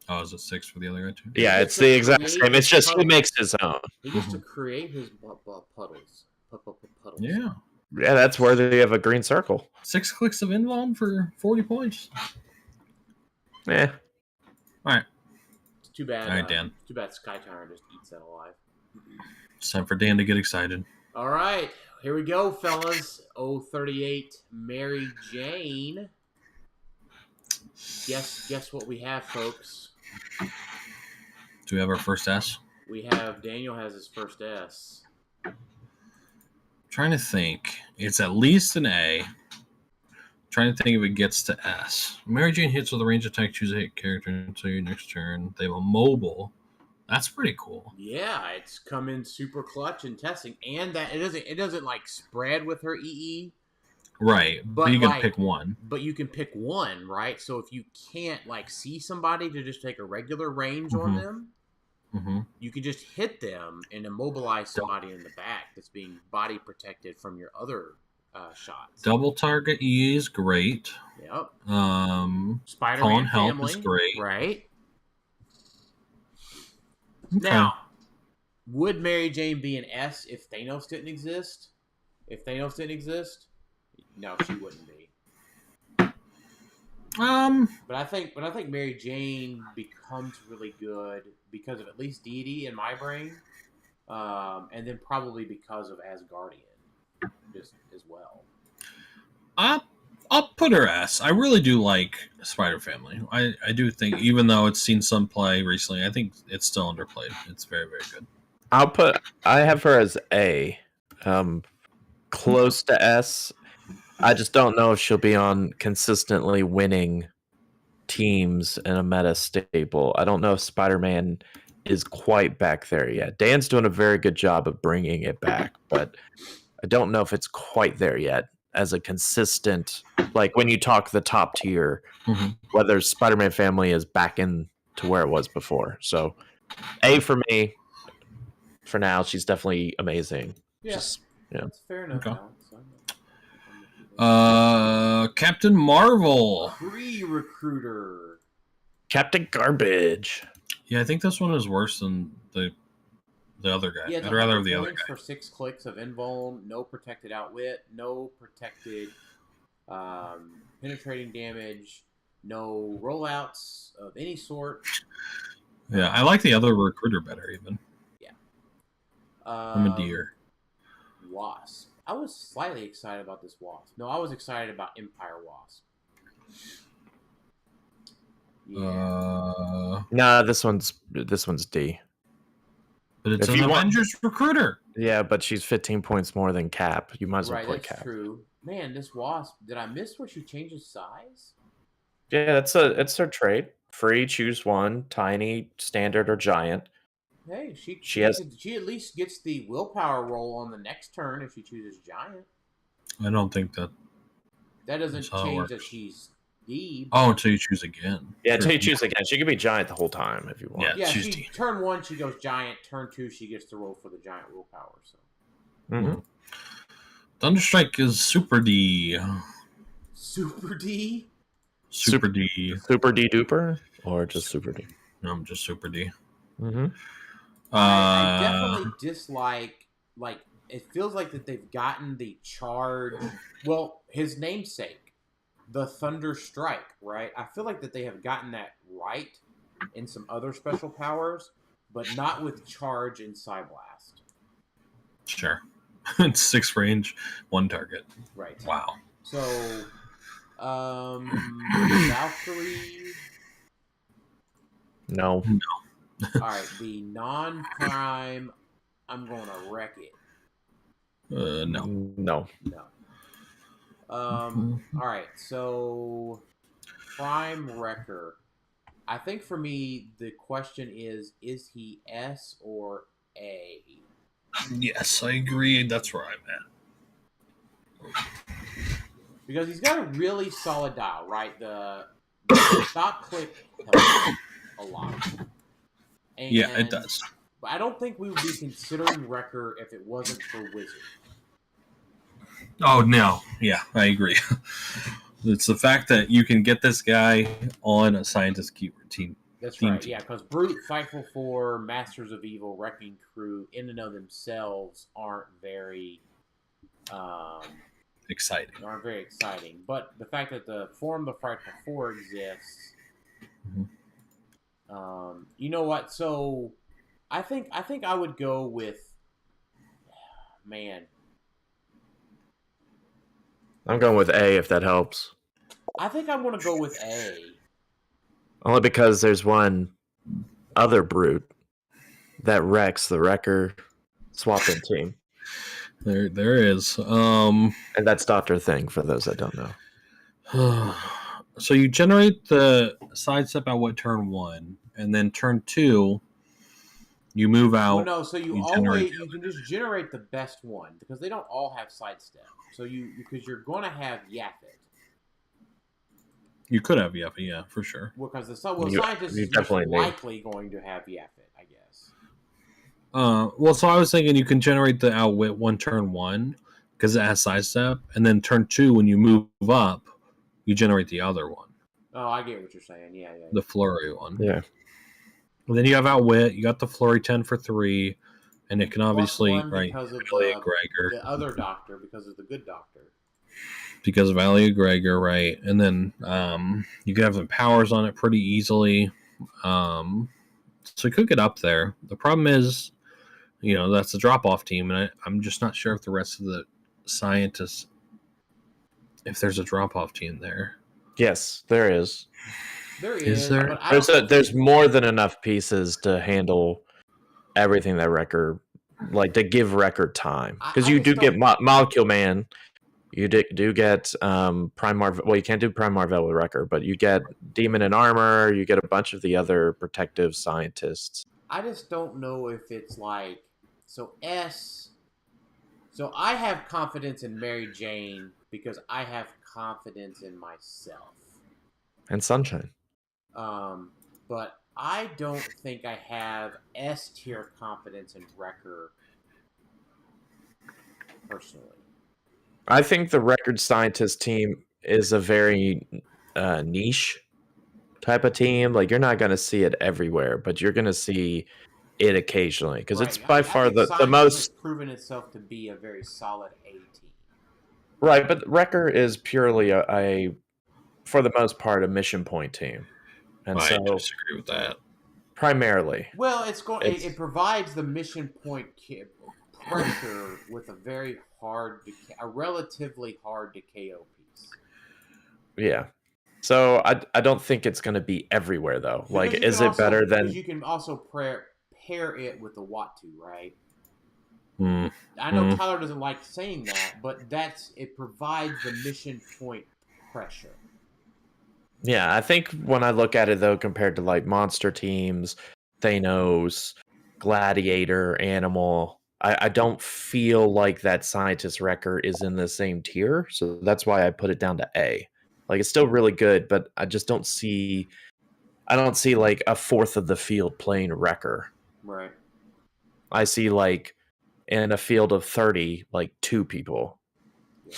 Oh, is it 6 for the other guy too? Yeah, it's the exact same. It's just he makes his own. He gets to create his puddles. Puddles. Yeah. Yeah, that's worthy of a green circle. 6 clicks of invuln for 40 points. Yeah. All right. It's too bad. All right, Dan. Too bad Sky Tyrant just eats that alive. It's time for Dan to get excited. All right, here we go, fellas. 038 Mary Jane. Guess what we have, folks. Do we have our first S? We have Daniel has his first S. Trying to think. It's at least an A. Trying to think if it gets to S. Mary Jane hits with a range attack. Choose a hit character until your next turn. They have a mobile. That's pretty cool. Yeah, it's come in super clutch in testing, and that it doesn't like spread with her EE. Right, but you can like, pick one. But you can pick one, right? So if you can't like see somebody to just take a regular range on them, you can just hit them and immobilize somebody in the back that's being body protected from your other shots. Double target E is great. Yep. Spider-Man help is great. Right. Okay. Now, would Mary Jane be an S if Thanos didn't exist? No, she wouldn't be. But I think Mary Jane becomes really good because of at least deity in my brain, and then probably because of Asgardian, just as well. I'll put her S. I really do like Spider Family. I do think, even though it's seen some play recently, I think it's still underplayed. It's very, very good. I have her as A, close to S. I just don't know if she'll be on consistently winning teams in a meta staple. I don't know if Spider-Man is quite back there yet. Dan's doing a very good job of bringing it back, but I don't know if it's quite there yet as a consistent, like when you talk the top tier, whether Spider-Man Family is back in to where it was before. So A for me. For now, she's definitely amazing. Yeah, that's fair enough. Okay. Captain Marvel. Recruiter. Captain Garbage. Yeah, I think this one is worse than the other guy. Yeah, I'd rather have the other guy. For 6 clicks of invuln, no protected outwit, no protected penetrating damage, no rollouts of any sort. Yeah, I like the other recruiter better even. Yeah. I'm a deer. Wasp. I was slightly excited about this Wasp. No, I was excited about Empire Wasp. Yeah. Nah, this one's D. But it's If an you want- Avengers recruiter. Yeah, but she's 15 points more than Cap. You might as well Right, play that's Cap. true. Man, this Wasp. Did I miss where she changes size? Yeah, it's her trait. Free, choose one. Tiny, standard, or giant. Hey, she at least gets the willpower roll on the next turn if she chooses giant. I don't think that doesn't that's how it change that works. she's D. Oh, until you choose again. Yeah, until you choose again. She could be giant the whole time if you want. Yeah. Yeah, choose D. turn 1 she goes giant. Turn 2 she gets to roll for the giant willpower. So Thunderstrike is Super D. Super D. Super D. Super D duper? Or just Super D? No, I'm just Super D. Mm-hmm. I definitely dislike, like, it feels like that they've gotten the charge. Well, his namesake, the Thunder Strike, right? I feel like that they have gotten that right in some other special powers, but not with charge and Psyblast. Sure. It's 6 range, 1 target. Right. Wow. So, Valkyrie. No. All right, the non-prime. I'm going to wreck it. No. No. No. All right, so Prime Wrecker. I think for me, the question is he S or A? Yes, I agree. That's where I'm at. Because he's got a really solid dial, right? The stop click helps a lot. And, Yeah, it does. But I don't think we would be considering Wrecker if it wasn't for Wizard. Oh, no. Yeah, I agree. It's the fact that you can get this guy on a scientist keeper team. That's right, yeah, because Brute, Fightful 4, Masters of Evil, Wrecking Crew, in and of themselves aren't very exciting. Aren't very exciting. But the fact that the form of Fightful 4 exists, you know what? So I think I would go with, man. I'm going with A if that helps. I think I'm going to go with A. Only because there's one other Brute that wrecks the Wrecker swapping team. There is. And that's Dr. Thing, for those that don't know. So you generate the sidestep out what turn 1, and then turn 2, you move out. Well, no, so you can just generate the best one because they don't all have sidestep. So because you're going to have Yaphet. You could have Yaphet, yeah, for sure. Because the scientist is likely going to have Yaphet, I guess. Well, so I was thinking you can generate the Outwit one turn 1 because it has sidestep, and then turn 2 when you move up, you generate the other one. Oh, I get what you're saying. Yeah. The Flurry one. Yeah. And then you have Outwit. You got the Flurry 10 for 3, and it can obviously because of Gregor. The other doctor because of the good doctor. Because of Alia Gregor, right? And then you can have some powers on it pretty easily. So you could get up there. The problem is, that's a drop-off team, and I'm just not sure if the rest of the scientists, if there's a drop-off team there. Yes, there is. There is. There? There's more than enough pieces to handle everything that Wrecker, to give Wrecker time. Because you do get Molecule Man. You do get Prime Marvel. Well, you can't do Prime Marvel with Wrecker, but you get Demon in Armor. You get a bunch of the other protective scientists. I just don't know if it's so S. So I have confidence in Mary Jane because I have confidence in myself. And Sunshine. But I don't think I have S tier confidence in Wrecker personally. I think the Record Scientist team is a very niche type of team. You're not going to see it everywhere, but you're going to see it occasionally because it's by far the most. Has proven itself to be a very solid A team. Right, but Wrecker is purely a for the most part, a mission point team, and I disagree with that. Primarily, well, it provides the mission point pressure with a relatively hard to KO piece. Yeah. So I don't think it's going to be everywhere though. Is it better than? Because you can also pair it with the Watu, right? Mm. I know Tyler doesn't like saying that, but it provides the mission point pressure. Yeah, I think when I look at it though, compared to monster teams, Thanos, Gladiator, Animal, I don't feel like that Scientist Wrecker is in the same tier, so that's why I put it down to A. It's still really good, but I just don't see. I don't see a fourth of the field playing Wrecker. Right. I see in a field of 30, 2 people. Yeah.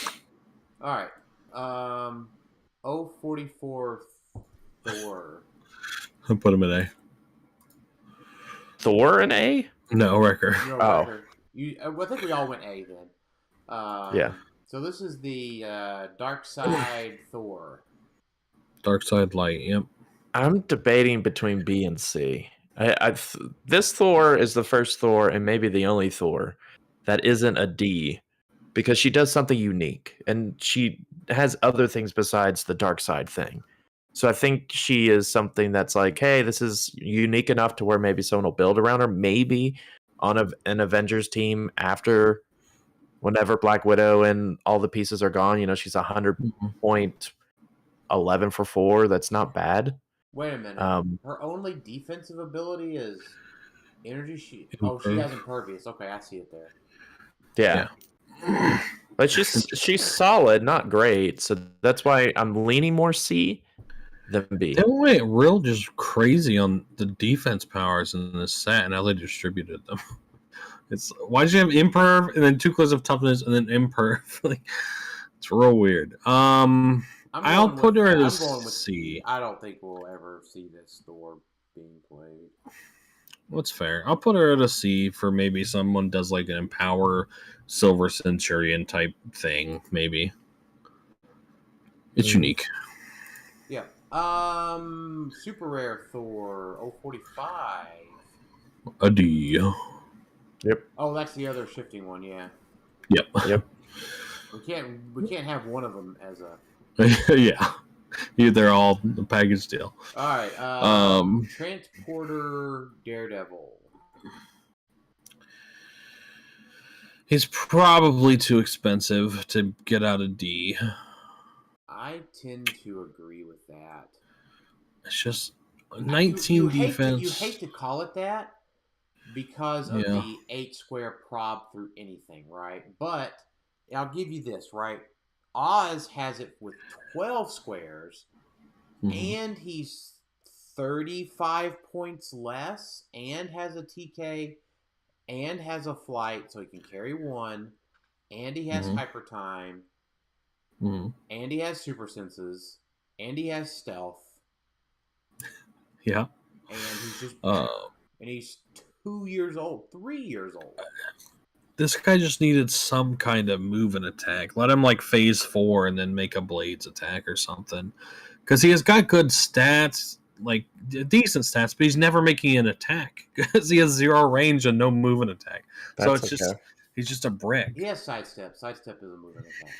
All right. 044 Thor. I'll put him in A. Thor in A? No, Wrecker. No, Wrecker. I think we all went A then. Yeah. So this is the Dark Side Thor. Dark Side Light, yep. I'm debating between B and C. This Thor is the first Thor and maybe the only Thor that isn't a D because she does something unique and she has other things besides the dark side thing. So I think she is something that's hey, this is unique enough to where maybe someone will build around her, maybe on an Avengers team after whenever Black Widow and all the pieces are gone. She's 100.11 for 4. That's not bad. Wait a minute. Her only defensive ability is energy shield. Oh, she has impervious. Okay, I see it there. Yeah. But she's solid, not great. So that's why I'm leaning more C than B. They went real just crazy on the defense powers in this set and how they distributed them. Why did you have imperv and then 2 claws of toughness and then imperv? It's real weird. I'll put her at a I'm going with C. I don't think we'll ever see this Thor being played. What's fair? I'll put her at a C for maybe someone does like an Empower Silver Centurion type thing. Maybe it's unique. Yeah. Super rare Thor 045. A D. Yep. Oh, that's the other shifting one. Yeah. Yep. We can't have one of them as a. Yeah. They're all a package deal. All right. Transporter Daredevil. He's probably too expensive to get out of D. I tend to agree with that. It's just 19 defense. You hate to call it that because of the 8 square prob through anything, right? But I'll give you this, right? Oz has it with 12 squares, and he's 35 points less, and has a TK, and has a flight, so he can carry 1, and he has hyper time, and he has super senses, and he has stealth. Yeah. And he's just and he's 2 years old, 3 years old. This guy just needed some kind of move and attack. Let him like phase 4 and then make a blades attack or something. Because he has got good stats, like decent stats, but he's never making an attack because he has 0 range and no move and attack. So it's just he's just a brick. He has sidestep. Sidestep is a move and attack.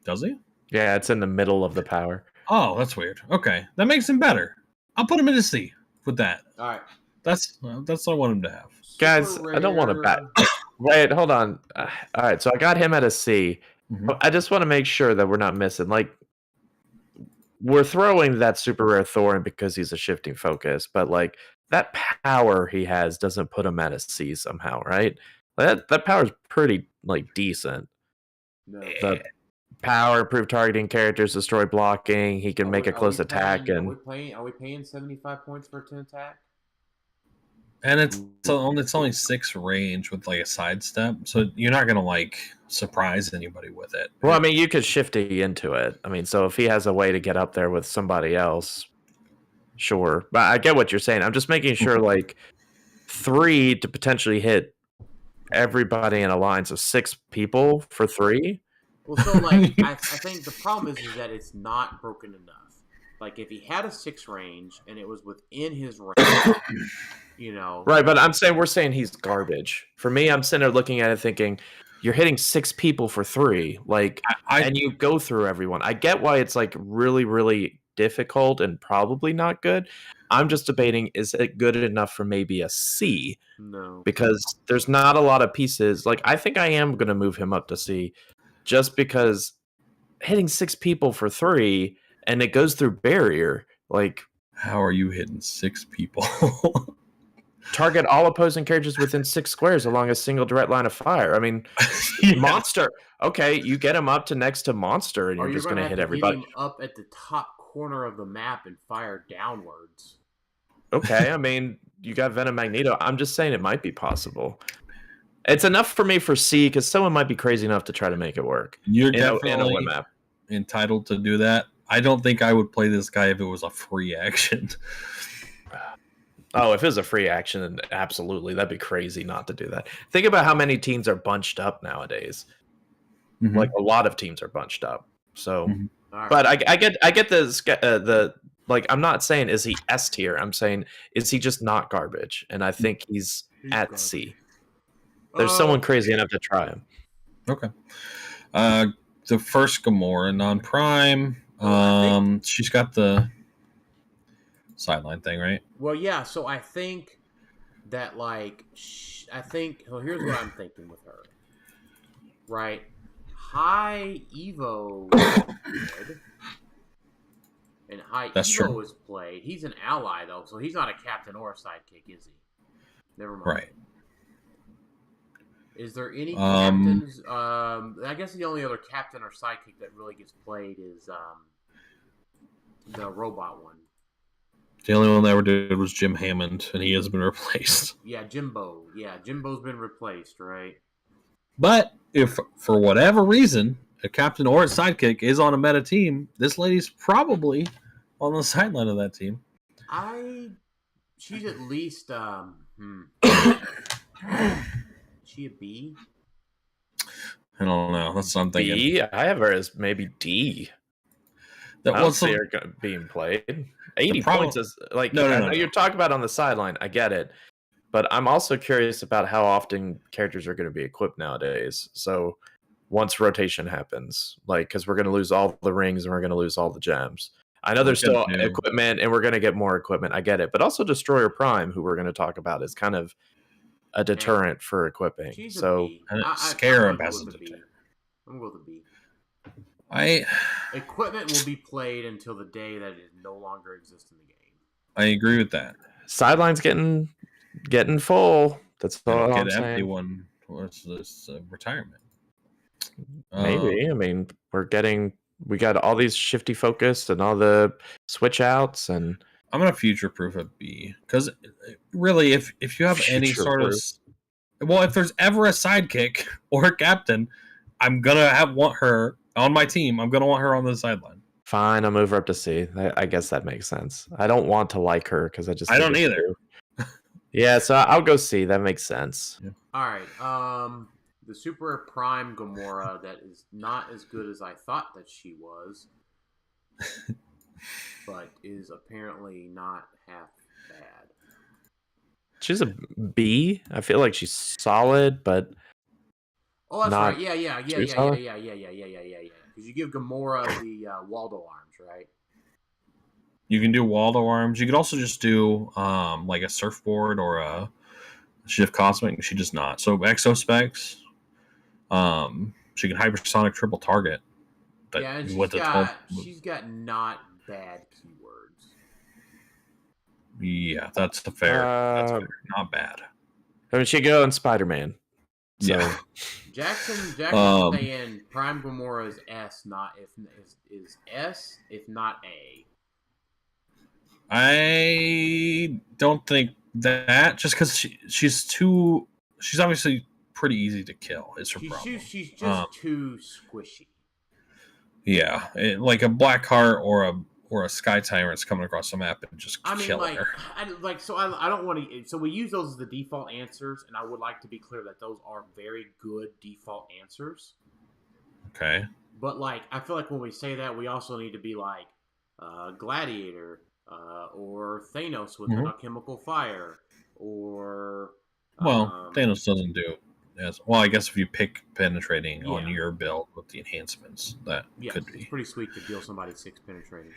Does he? Yeah, it's in the middle of the power. Oh, that's weird. Okay, that makes him better. I'll put him in a C with that. All right. That's what I want him to have. Guys, I don't want to bat. Wait, hold on. All right, so I got him at a C. I just want to make sure that we're not missing. Like, we're throwing that super rare Thor in because he's a shifting focus, but like that power he has doesn't put him at a C somehow, right? That power is pretty like decent. No. The power, improve targeting characters, destroy blocking. He can make a close attack. Are we paying 75 points for a 10 attack? And it's only 6 range with like a sidestep, so you're not gonna like surprise anybody with it. Well, I mean, you could shift into it. I mean, so if he has a way to get up there with somebody else, sure. But I get what you're saying. I'm just making sure, like 3 to potentially hit everybody in a line, so 6 people for 3. Well, so like I think the problem is that it's not broken enough. Like if he had a 6 range and it was within his range, you know. Right, but we're saying he's garbage. For me, I'm sitting there looking at it thinking, you're hitting 6 people for 3, like, and you go through everyone. I get why it's like really, really difficult and probably not good. I'm just debating, is it good enough for maybe a C? No. Because there's not a lot of pieces. Like, I think I am going to move him up to C just because hitting 6 people for 3 and it goes through barrier. Like, how are you hitting 6 people? Target all opposing characters within 6 squares along a single direct line of fire. I mean, Monster. Okay, you get him up to next to Monster, and you're just going to hit everybody. Get him up at the top corner of the map and fire downwards. Okay, I mean, you got Venom Magneto. I'm just saying it might be possible. It's enough for me for C because someone might be crazy enough to try to make it work. You're definitely entitled to do that. I don't think I would play this guy if it was a free action. Oh, if it was a free action, then absolutely. That'd be crazy not to do that. Think about how many teams are bunched up nowadays. Like, a lot of teams are bunched up. So, but I get the like, I'm not saying is he S tier. I'm saying, is he just not garbage? And I think he's at garbage. C. There's someone crazy enough to try him. Okay. The first Gamora, non-prime. She's got the sideline thing, right? Well, yeah. So I think that, like, so here's what I'm thinking with her. Right? High Evo is good. And High Evo is played. He's an ally, though, so he's not a captain or a sidekick, is he? Never mind. Right. Is there any captains? I guess the only other captain or sidekick that really gets played is the robot one. The only one that ever did was Jim Hammond, and he has been replaced. Yeah, Jimbo. Yeah, Jimbo's been replaced, right? But if for whatever reason a captain or a sidekick is on a meta team, this lady's probably on the sideline of that team. She's at least she a B? I don't know. That's what I'm thinking. B? I have her as maybe D. I don't see her being played. 80 points is like no. You're talking about on the sideline. I get it, but I'm also curious about how often characters are going to be equipped nowadays. So once rotation happens, like because we're going to lose all the rings and we're going to lose all the gems. I know there's still equipment and we're going to get more equipment. I get it, but also Destroyer Prime, who we're going to talk about, is kind of a deterrent for equiping. So Scarab has a deterrent. I'm going with a B. Equipment will be played until the day that it no longer exists in the game. I agree with that. Sideline's getting full. That's all I'm saying. Empty one. What's this retirement? Maybe. I mean, we got all these shifty focus and all the switch outs, and I'm gonna future proof a B because really, if you have any sort of if there's ever a sidekick or a captain, I'm gonna want her on my team. I'm gonna want her on the sideline. Fine, I'll move her up to C. I guess that makes sense. I don't want to like her because I don't either. Yeah, so I'll go C. That makes sense. Yeah. All right. The Super Prime Gamora that is not as good as I thought that she was, but is apparently not half bad. She's a B. I feel like she's solid, but that's right. Yeah. Because you give Gamora the Waldo arms, right? You can do Waldo arms. You could also just do like a surfboard or a shift cosmic. She does not. So exospecs. She can hypersonic triple target. Yeah, and she's got not bad keywords. Yeah, that's fair. That's fair. Not bad. I mean, she could go in Spider-Man. So. Yeah. Jackson's saying Prime Gamora is S, is S, if not A. I don't think that just because she's obviously pretty easy to kill is her problem. She's just too squishy. Yeah, like a Blackheart or a Sky Tyrant's coming across the map and just killing her. I don't want to. So we use those as the default answers, and I would like to be clear that those are very good default answers. Okay. But I feel like when we say that, we also need to be like Gladiator or Thanos with an alchemical fire, or Thanos doesn't do as well. I guess if you pick penetrating on your build with the enhancements, that could be. It's pretty sweet to deal somebody 6 penetrating.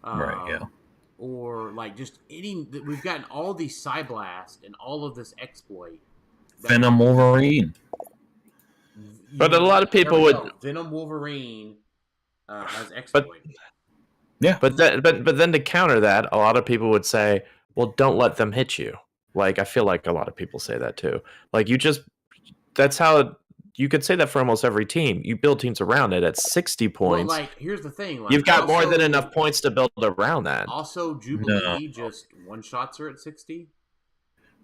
Right, yeah. Or just eating. We've gotten all these Psyblast and all of this exploit. Venom Wolverine. But a lot of people would. Venom Wolverine has exploit. But then to counter that, a lot of people would say, "Well, don't let them hit you." I feel like a lot of people say that too. That's how you could say that for almost every team. You build teams around it at 60 points. Well, here's the thing. You've got more than enough points to build around that. Also, Jubilee just one-shots her at 60?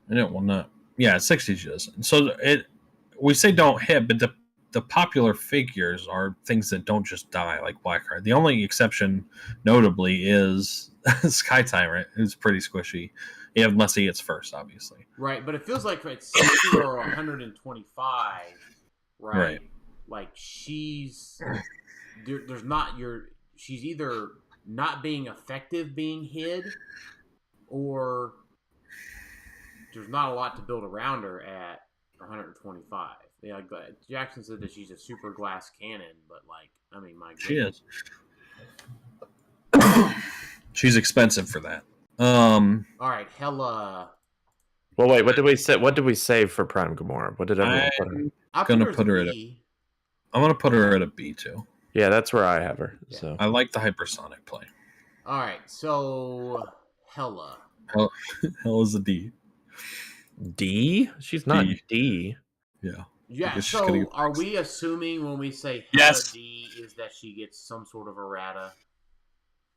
Yeah, at 60 she does. So we say don't hit, but the popular figures are things that don't just die, like Blackheart. The only exception, notably, is Sky Tyrant, who's pretty squishy. Yeah, unless he hits first, obviously. Right, but it feels like it's 60 or 125, right? She's she's either not being effective being hid, or there's not a lot to build around her at 125. Yeah, Jackson said that she's a super glass cannon, but my she is. She's expensive for that. All right, hella. Well, wait. What did we say? What did we say for Prime Gamora? What did everyone put her? I'm gonna put her at a. I'm gonna put her at a B too. Yeah, that's where I have her. Yeah. So I like the hypersonic play. All right, so Hella. Hella's a D. D? She's not D. Yeah. Yeah. So are we assuming when we say Hella D is that she gets some sort of errata?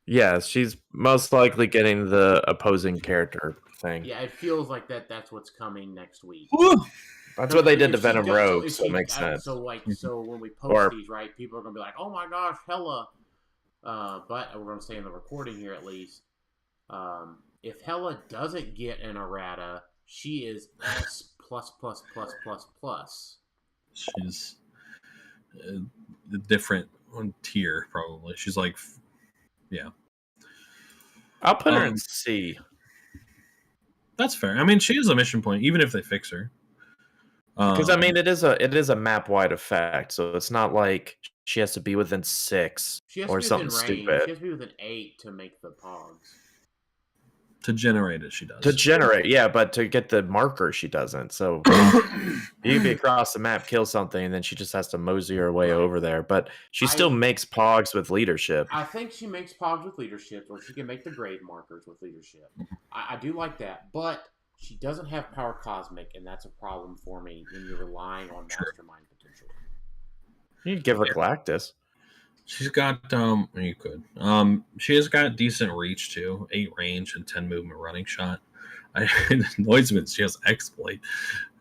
Yeah, she's most likely getting the opposing character thing. Yeah, it feels like that's what's coming next week. Woo! That's what they did to If she Venom does- Rogue, if so it she- makes sense. So when we post Or- these, right, people are gonna be like, "Oh my gosh, Hela!" But we're gonna say in the recording here at least, if Hela doesn't get an errata, she is S plus plus plus plus plus. She's a different tier, probably. She's like, yeah. I'll put her in C. That's fair. I mean, she is a mission point, even if they fix her. Because I mean, it is a map wide effect, so it's not like she has to be within 6 She has or to be something within range. stupid She has to be within 8 to make the pogs. to generate it, she does. to generate. Yeah, but to get the marker, she doesn't. So you can be across the map, kill something, and then she just has to mosey her way over there. But she still makes pogs with leadership. I think she makes pogs with leadership, or she can make the grave markers with leadership. I do like that, but she doesn't have power cosmic, and that's a problem for me when you're relying on mastermind potential. You can give her Galactus. She's got you could. She has got decent reach too, 8 range and 10 movement running shot. It annoys me. She has exploit.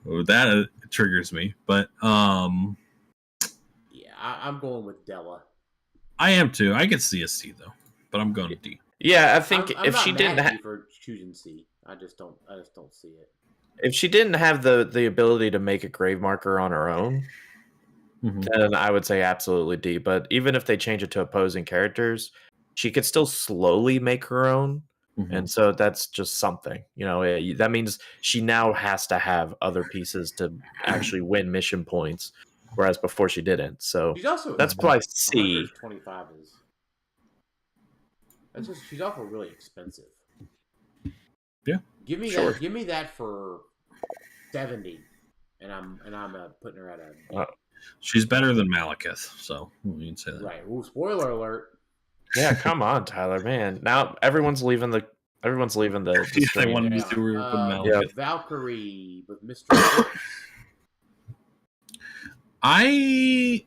That triggers me. But yeah, I'm going with Della. I am too. I could see a C though, but I'm going to D. Yeah, I think I'm if not she mad didn't at you for choosing C, I just don't see it. if she didn't have the ability to make a grave marker on her own, then I would say absolutely D. But even if they change it to opposing characters, she could still slowly make her own. And so that's just something, that means she now has to have other pieces to actually win mission points, whereas before she didn't. So that's probably C. 125 is. That's just, she's also really expensive. Yeah. Give me Sure. that. Give me that for 70, and I'm putting her at a. She's better than Malekith, so you can say that. Right. Ooh, spoiler alert. Yeah, come on, Tyler, man. Now everyone's leaving the They stream. wanted to see where we were putting Malekith. Valkyrie with Mr. X. I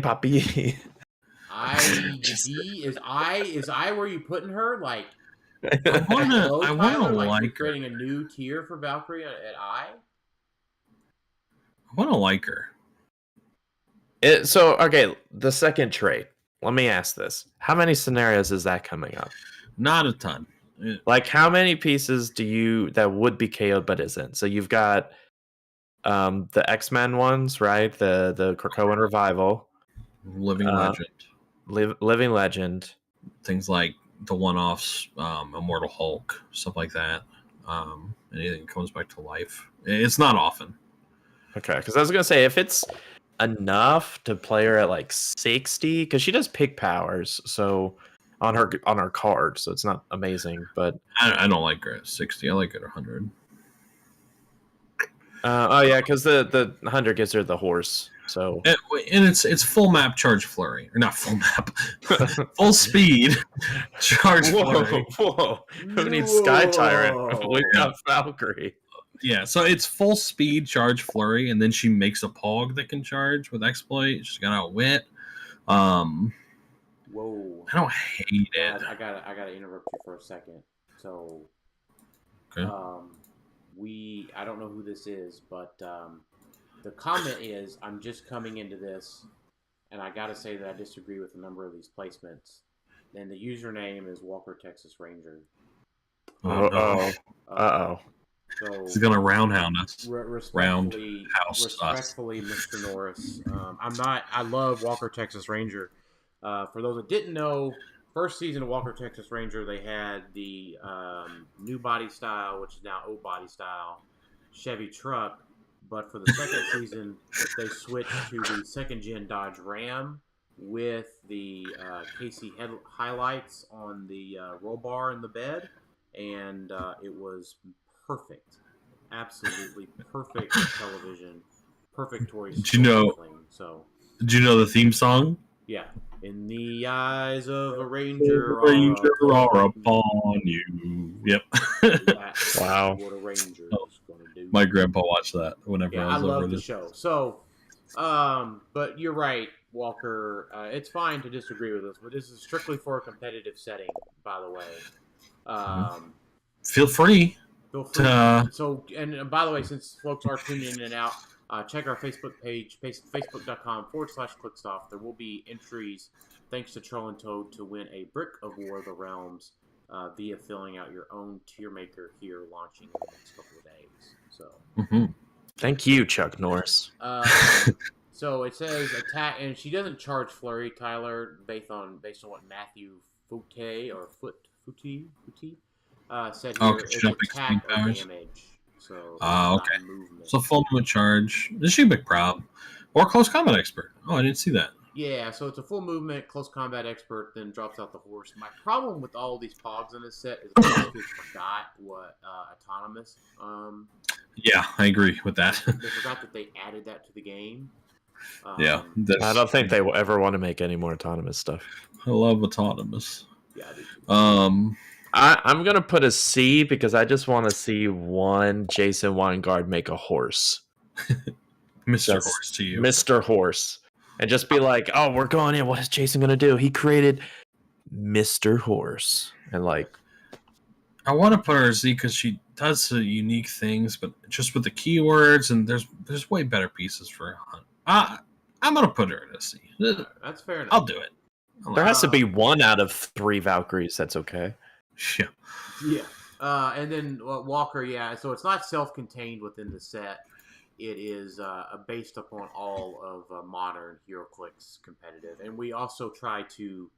Poppy. D is I where you putting her? Like I wanna like you're her. creating a new tier for Valkyrie at I. I want to like her. So okay, the second trait. Let me ask this: how many scenarios is that coming up? Not a ton. Like, how many pieces do you that would be KO'd but isn't? So you've got the X-Men ones, right? The Krakoan revival, Living Legend. Living Legend, things like the one-offs, Immortal Hulk, stuff like that. Anything comes back to life. It's not often. Okay, because I was gonna say if it's enough to play her at like 60, because she does pick powers, so on her card, so it's not amazing. But I don't like her at 60. I like her at 100. Oh yeah, because the 100 gives her the horse. So and it's full map charge flurry, or not full map, full speed charge flurry. Whoa! Who needs Sky Tyrant? We got Valkyrie. Yeah, so it's full speed charge flurry, and then she makes a pog that can charge with exploit. She's got outwit. Whoa! I don't hate it. I gotta interrupt you for a second. So, okay. I don't know who this is, but the comment is, I'm just coming into this, and I gotta say that I disagree with a number of these placements. And the username is Walker Texas Ranger. Uh-oh. So he's gonna roundhound us. Respectfully, Mr. Norris. I love Walker Texas Ranger. For those that didn't know, first season of Walker Texas Ranger, they had the new body style, which is now old body style, Chevy truck. But for the second season, they switched to the second gen Dodge Ram with the KC head highlights on the roll bar in the bed, and it was perfect, absolutely perfect television, perfect toy. Did you know the theme song? Yeah. In the eyes of a ranger are upon you. Yep. Wow. What a ranger is gonna do. My grandpa watched that whenever I was over love the show. So, but you're right, Walker. It's fine to disagree with us, but this is strictly for a competitive setting, by the way. Feel free. Feel free. So, and by the way, since folks are tuning in and out, check our Facebook page, facebook.com/clickstuff. There will be entries, thanks to Troll and Toad, to win a brick of War of the Realms via filling out your own Tiermaker here, launching in the next couple of days. So, Thank you, Chuck Norris. So it says attack, and she doesn't charge flurry, Tyler, based on what Matthew Fouquet said here. It's attack or damage. So okay. So full movement charge. This should be a big problem. Or close combat expert. Oh, I didn't see that. Yeah, so it's a full movement, close combat expert, then drops out the horse. My problem with all these pogs in this set is I forgot what autonomous. Yeah, I agree with that. They forgot that they added that to the game. I don't think they will ever want to make any more autonomous stuff. I love autonomous. Yeah, I do too. I'm gonna put a C because I just want to see one Jason Weingard make a horse, Mr. Horse to you, Mr. Horse, and just be like, "Oh, we're going in. What is Jason gonna do? He created Mr. Horse," and like, I want to put her as Z because she does unique things, but just with the keywords, and there's way better pieces for Hunt. I'm gonna put her at a C. That's fair enough. I'll do it. There has to be one out of 3 Valkyries that's okay. Yeah. Yeah. And then Walker, yeah. So it's not self-contained within the set. It is based upon all of modern Heroclix competitive. And we also try to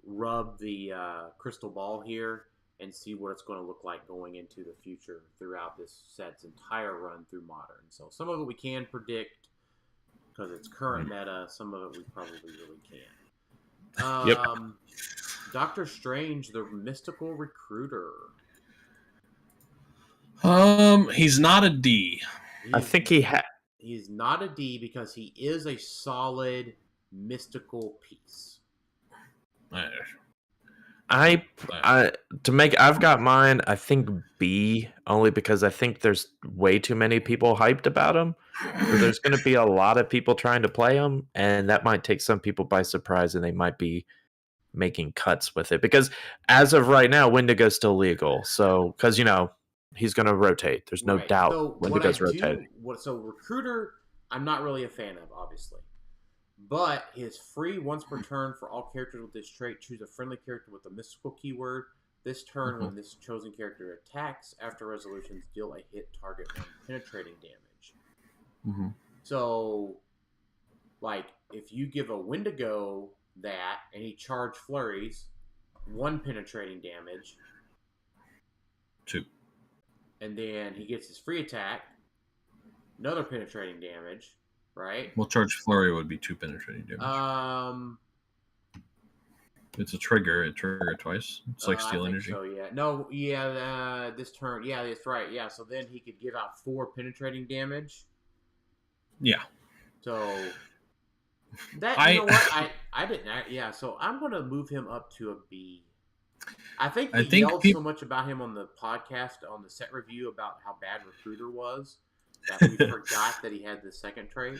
rub the crystal ball here and see what it's going to look like going into the future throughout this set's entire run through modern. So some of it we can predict because it's current meta. Some of it we probably really can't. Yep. Doctor Strange, the mystical recruiter. He's not a D. I think he's not a D because he is a solid mystical piece. I've got mine. I think B, only because I think there's way too many people hyped about him. So there's going to be a lot of people trying to play him, and that might take some people by surprise, and they might be making cuts with it. Because as of right now, Wendigo's still legal. So, because he's going to rotate. There's no doubt so Wendigo's rotating. So recruiter, I'm not really a fan of, obviously. But his free once per turn for all characters with this trait, choose a friendly character with a mystical keyword. This turn, when this chosen character attacks, after resolutions, deal a hit target 1 penetrating damage. So, like, if you give a Wendigo that, and he charge flurries, 1 penetrating damage. 2. And then he gets his free attack, another penetrating damage. Right. Well, charge flurry would be 2 penetrating damage. It's a trigger. It trigger twice. It's like steal energy. So yeah. No. Yeah. This turn. Yeah, that's right. Yeah. So then he could give out 4 penetrating damage. Yeah. So that you know what I didn't. Yeah. So I'm gonna move him up to a B. I think we yelled so much about him on the podcast on the set review about how bad Recruiter was. That we forgot that he had the second trait.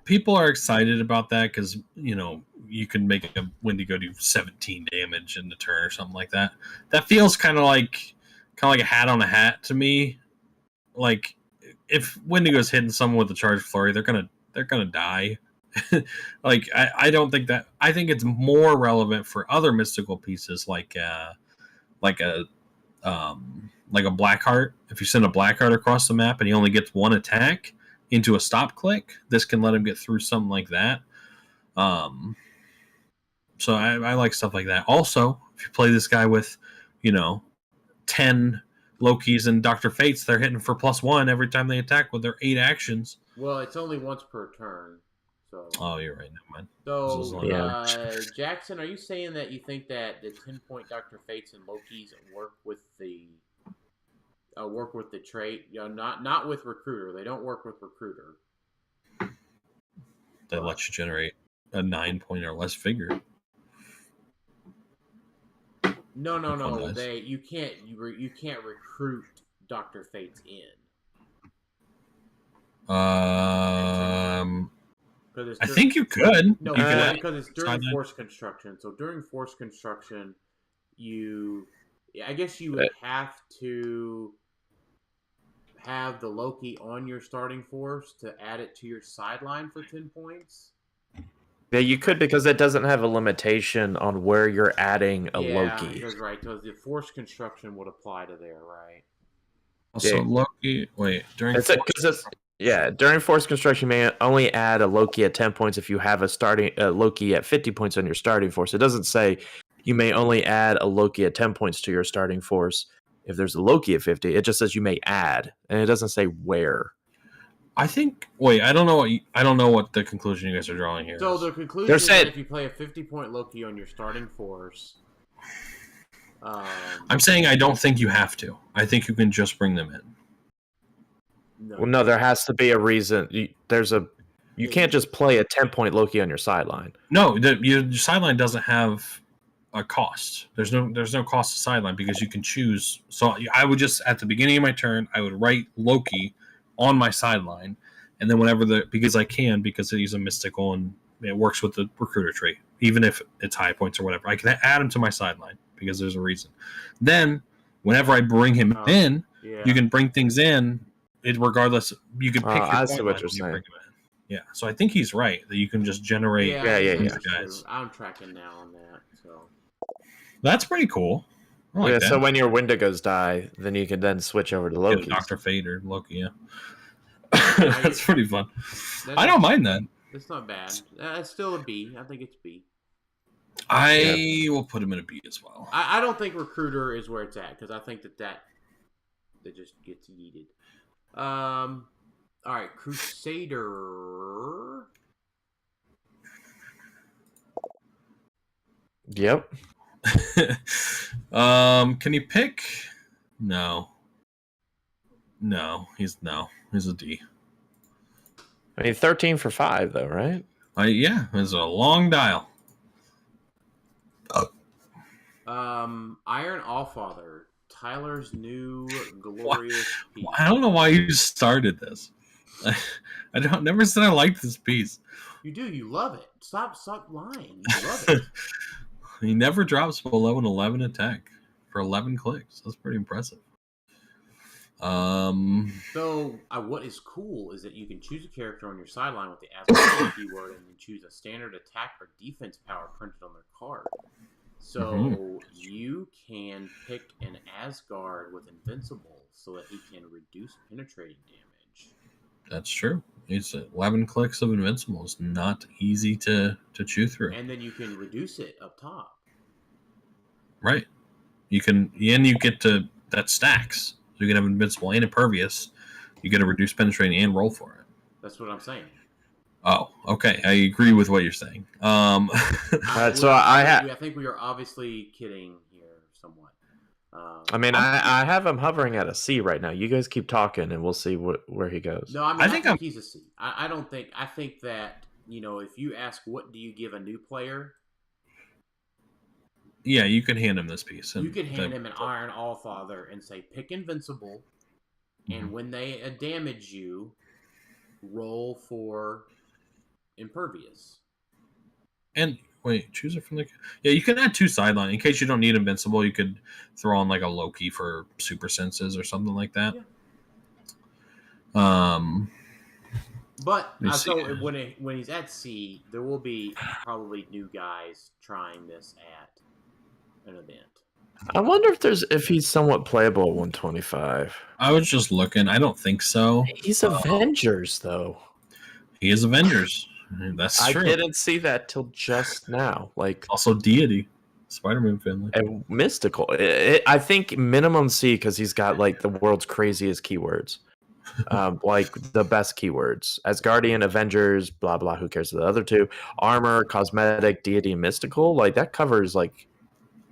People are excited about that because you can make a Wendigo do 17 damage in the turn or something like that. That feels kind of like a hat on a hat to me. Like if Wendigo's hitting someone with a charge flurry, they're gonna die. Like I don't think that. I think it's more relevant for other mystical pieces like a Blackheart. If you send a Blackheart across the map and he only gets 1 attack into a stop click, this can let him get through something like that. So I like stuff like that. Also, if you play this guy with, 10 Lokis and Dr. Fates, they're hitting for +1 every time they attack with their 8 actions. Well, it's only once per turn. So. Oh, you're right. Never mind. So, Jackson, are you saying that you think that the 10-point Dr. Fates and Lokis work with the trait? Not with Recruiter. They don't work with Recruiter. They let you generate a 9-point or less figure. No. You can't recruit Dr. Fates in. I think you could. No, because it's during force construction. So during force construction, I guess you would have to have the Loki on your starting force to add it to your sideline for 10 points? Yeah, you could because it doesn't have a limitation on where you're adding a Loki. Because the force construction would apply to there, right? Also, Loki. Wait, during force construction, you may only add a Loki at 10 points if you have a starting Loki at 50 points on your starting force. It doesn't say you may only add a Loki at 10 points to your starting force if there's a Loki at 50. It just says you may add, and it doesn't say where. I think. Wait, I don't know what the conclusion you guys are drawing here. So the conclusion is that if you play a 50-point Loki on your starting force, I'm saying I don't think you have to. I think you can just bring them in. No, there has to be a reason. You can't just play a 10-point Loki on your sideline. No, your sideline doesn't have a cost. There's no cost to sideline because you can choose. So I would just at the beginning of my turn, I would write Loki on my sideline, and then because he's a mystical and it works with the recruiter trait, even if it's high points or whatever, I can add him to my sideline because there's a reason. Then whenever I bring him in, you can bring things in. Regardless, you can pick. I see what you're saying. Yeah, so I think he's right that you can just generate. Yeah. Guys. I'm tracking now on that. So that's pretty cool. That. So when your Wendigos die, then you can then switch over to Loki. Dr. Fate or Loki, yeah. That's pretty fun. I don't mind that. It's not bad. It's still a B. I think it's B. I will put him in a B as well. I don't think Recruiter is where it's at because I think that just gets yeeted. All right, Crusader. Yep. Can you pick? No, he's a D. I mean, 13 for 5 though, right? Yeah, it's a long dial. Iron Allfather, Tyler's new glorious piece. I don't know why you started this. Never said I liked this piece. You do. You love it. Stop lying. You love it. He never drops below an 11 attack for 11 clicks. That's pretty impressive. So what is cool is that you can choose a character on your sideline with the Asgard keyword and then choose a standard attack or defense power printed on their card. So you can pick an Asgard with Invincible so that he can reduce penetrating damage. That's true. It's 11 clicks of Invincible. It's not easy to chew through. And then you can reduce it up top. Right. You get to that stacks. So you can have Invincible and Impervious. You get to reduce penetrating and roll for it. That's what I'm saying. Oh, okay. I agree with what you're saying. I think we are obviously kidding here somewhat. I mean, I have him hovering at a C right now. You guys keep talking, and we'll see where he goes. No, I think he's a C. I don't think. I think that if you ask what do you give a new player, yeah, you can hand him this piece. You could hand him an Iron Allfather and say, pick Invincible, and when they damage you, roll for Impervious. And wait, choose it from the. Yeah, you can add 2 sideline in case you don't need Invincible. You could throw on like a Loki for super senses or something like that. Yeah. But so when he's at C, there will be probably new guys trying this at an event. I wonder if he's somewhat playable at 125. I was just looking. I don't think so. He's Avengers though. He is Avengers. That's true. I didn't see that till just now. Like also Deity, Spider-Man family, and mystical. I think minimum C because he's got like the world's craziest keywords, like the best keywords: Asgardian, Avengers, blah blah. Who cares? The other 2: armor, cosmetic, deity, mystical. Like that covers like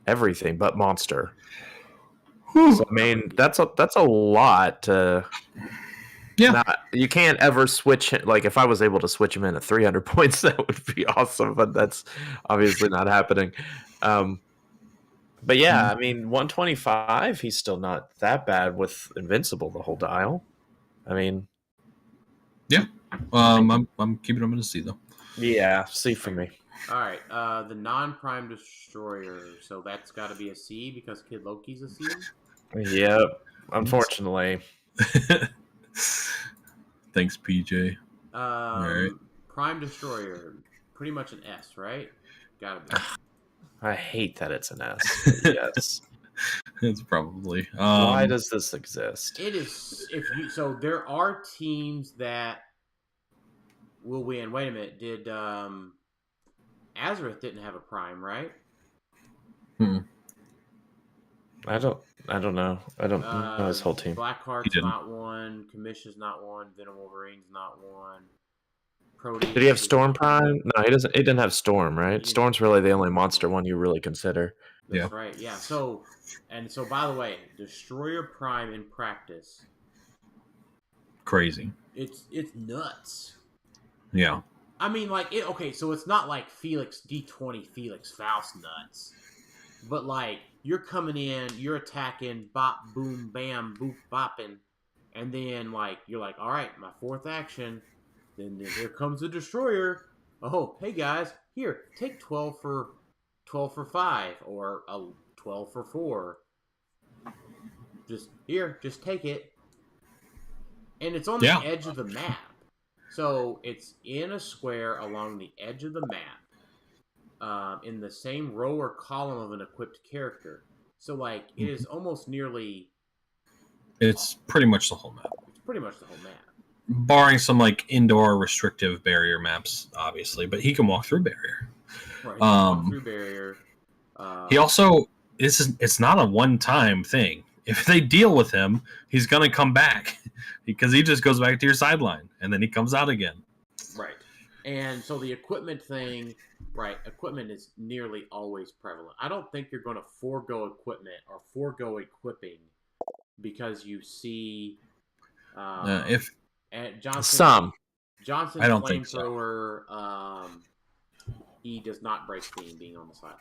everything but monster. So, I mean, that's a lot to. Yeah, you can't ever switch. Like if I was able to switch him in at 300 points, that would be awesome. But that's obviously not happening. But yeah, I mean, 125. He's still not that bad with Invincible the whole dial. I mean, yeah. I'm keeping him in a C though. Yeah, C for me. All right, the non-prime destroyer. So that's got to be a C because Kid Loki's a C. Yep. Unfortunately. Thanks, PJ. Right. Prime Destroyer, pretty much an S, right? Gotta be. I hate that it's an S. Yes. It's probably. Why does this exist? It is. So there are teams that will win. Wait a minute. Did Azareth didn't have a prime, right? I don't know. I don't know his whole team. Blackheart's not one. Commission's not one. Venom Wolverine's not one. Did he have Storm Prime? No, he doesn't. He didn't have Storm, right? Storm's really the only monster one you really consider. That's right. Yeah. So by the way, Destroyer Prime in practice. Crazy. It's nuts. Yeah. I mean, okay, so it's not like Felix D20 Felix Faust nuts, but like you're coming in, you're attacking, bop, boom, bam, boop, bopping, and then like you're like, all right, my fourth action. Then here comes the Destroyer. Oh, hey guys, here, take 12 for 5, or 12 for 4. Just take it. And it's on the edge of the map. So it's in a square along the edge of the map, in the same row or column of an equipped character. So like it is almost nearly. It's pretty much the whole map. It's pretty much the whole map. Barring some like indoor restrictive barrier maps, obviously, but he can walk through barrier. Right, he can walk through barrier. He also it's not a one-time thing. If they deal with him, he's gonna come back because he just goes back to your sideline and then he comes out again. Right, and so the equipment thing, right? Equipment is nearly always prevalent. I don't think you're going to forego equipment or forego equipping because you see. If and Johnson's I don't think flamethrower, he does not break theme being on the side.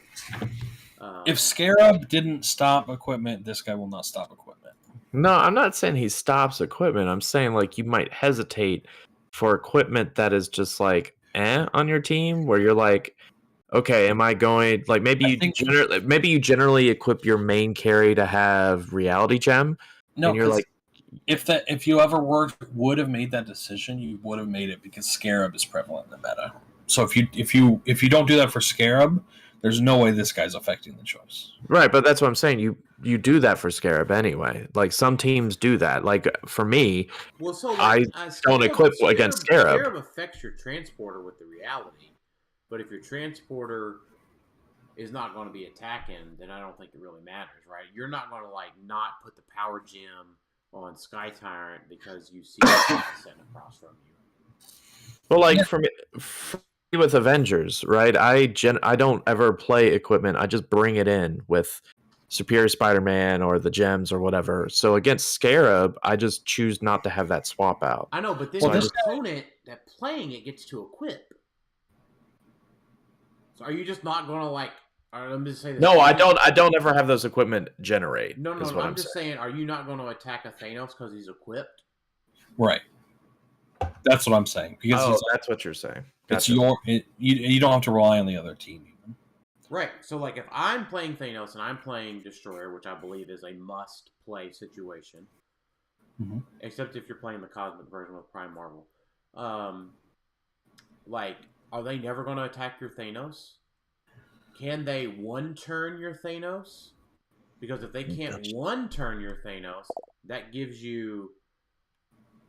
If Scarab didn't stop equipment, this guy will not stop equipment. No, I'm not saying he stops equipment. I'm saying like you might hesitate for equipment that is just like on your team, where you're like, okay, am I going like maybe you generally equip your main carry to have Reality Gem. No, and you're like. If you ever would have made that decision, you would have made it because Scarab is prevalent in the meta. So if you don't do that for Scarab, there's no way this guy's affecting the choice. Right, but that's what I'm saying. You do that for Scarab anyway. Like some teams do that. Like for me, I don't equip against Scarab. Scarab affects your transporter with the reality, but if your transporter is not going to be attacking, then I don't think it really matters, right? You're not going to like not put the power gem on Sky Tyrant because you see it sitting across from you. Well, like for me with Avengers, right? I don't ever play equipment. I just bring it in with Superior Spider-Man or the gems or whatever. So against Scarab, I just choose not to have that swap out. I know, but then the opponent that playing it gets to equip. So are you just not going to like? Let me just say this. No, I don't ever have those equipment generate. No. I'm just saying, are you not going to attack a Thanos because he's equipped? Right. That's what I'm saying. Because that's what you're saying. Gotcha. You don't have to rely on the other team. Even. Right. So, like, if I'm playing Thanos and I'm playing Destroyer, which I believe is a must-play situation, except if you're playing the Cosmic version with Prime Marvel, like, are they never going to attack your Thanos? Can they one-turn your Thanos? Because if they can't one-turn your Thanos, that gives you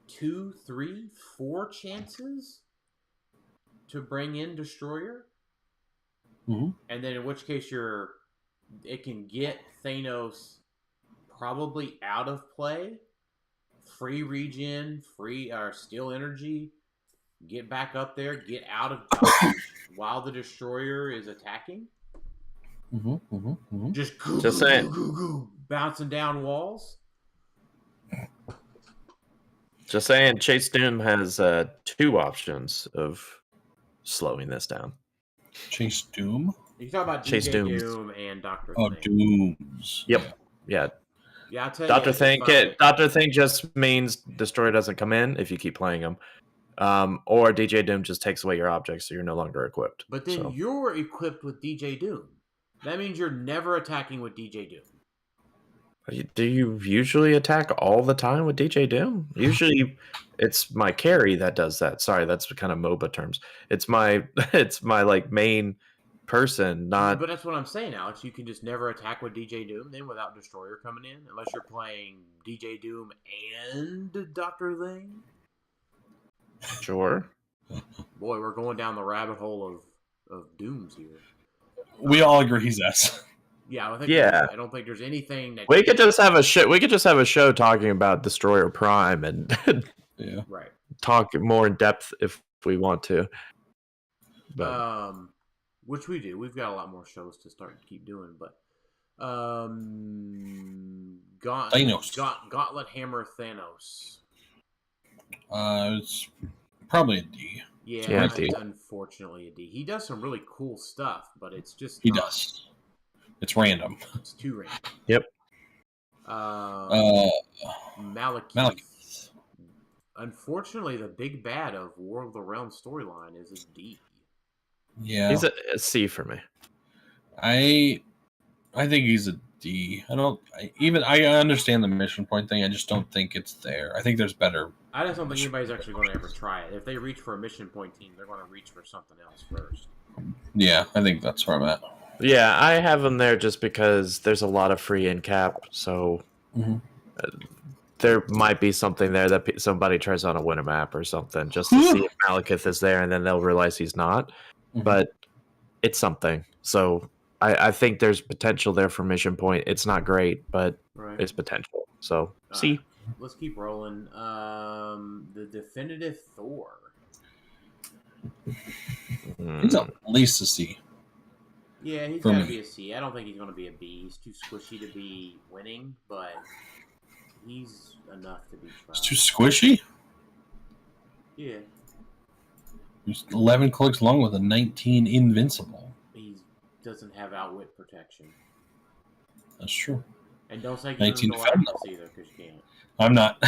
2, 3, 4 chances to bring in Destroyer. And then in which case it can get Thanos probably out of play. Free regen, free steal energy. Get back up there, get out of dodge while the Destroyer is attacking. Just saying. Bouncing down walls. Just saying, Chase Doom has 2 options of slowing this down. Chase Doom? You talk about Chase DJ Doom and Dr. Oh, Thing. Dooms. Yep. Yeah. Yeah, I'll tell Dr. Thing. Dr. Thing just means Destroyer doesn't come in if you keep playing him. Or DJ Doom just takes away your objects, so you're no longer equipped. But then you're equipped with DJ Doom. That means you're never attacking with DJ Doom. Do you usually attack all the time with DJ Doom? Usually, it's my carry that does that. Sorry, that's kind of MOBA terms. It's my it's my like main person, not. But that's what I'm saying, Alex. You can just never attack with DJ Doom then without Destroyer coming in, unless you're playing DJ Doom and Doctor Thing. Sure. Boy, we're going down the rabbit hole of Dooms here. We all agree he's S. Yeah, I don't think there's anything that We could just have a show. We could just have a show talking about Destroyer Prime and Yeah. right. talk more in depth if we want to. But Which we do. We've got a lot more shows to start to keep doing, but Gauntlet Hammer Thanos. It's probably a D. Yeah, it's unfortunately a D. He does some really cool stuff, but it's just does. It's random. It's too random. Yep. Malekith. Unfortunately, the big bad of War of the Realms storyline is a D. Yeah, he's a C for me. I think he's a D. I understand the mission point thing. I just don't think it's there. I think there's better. I just don't think anybody's actually going to ever try it. If they reach for a mission point team, they're going to reach for something else first. Yeah, I think that's where I'm at. Yeah, I have him there just because there's a lot of free in cap, so there might be something there that somebody tries on a winter map or something just to see if Malekith is there, and then they'll realize he's not. But it's something. So I think there's potential there for mission point. It's not great, but it's potential. So C. Let's keep rolling. The definitive Thor. He's at least a C. Yeah, he's got to be a C. I don't think he's going to be a B. He's too squishy to be winning, but he's enough to be tried. He's too squishy? Yeah. He's 11 clicks long with a 19 invincible. He doesn't have outwit protection. That's true. And don't say 19 defend either, because you can't. I'm not.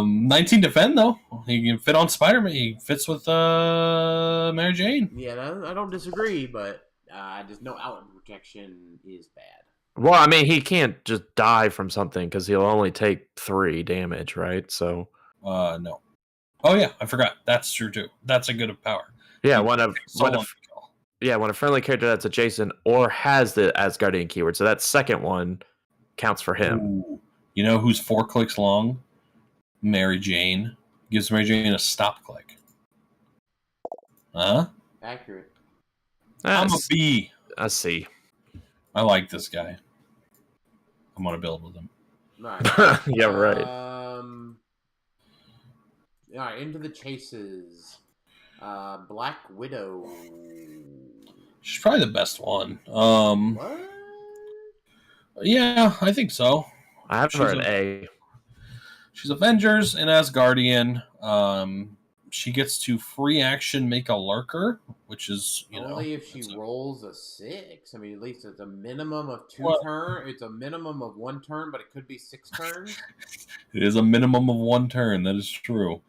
19 defend though. He can fit on Spider-Man. He fits with Mary Jane. Yeah, I don't disagree, but just no outwit protection is bad. Well, I mean, he can't just die from something because he'll only take 3 damage, right? So. No. Oh yeah, I forgot. That's true too. That's a good of power. Yeah, when a friendly character that's adjacent or has the Asgardian keyword, so that second one counts for him. Ooh. You know who's 4 clicks long? Mary Jane. Gives Mary Jane a stop click. Huh? Accurate. I'm a B. A C. I like this guy. I'm gonna build with him. Right. Yeah, right. All right, into the chases. Black Widow. She's probably the best one. What? Yeah, I think so. I have her an A. She's Avengers and Asgardian. She gets to free action make a lurker, which is only if she rolls a 6. I mean, at least it's a minimum of 2 turns. It's a minimum of 1 turn, but it could be 6 turns. It is a minimum of 1 turn. That is true.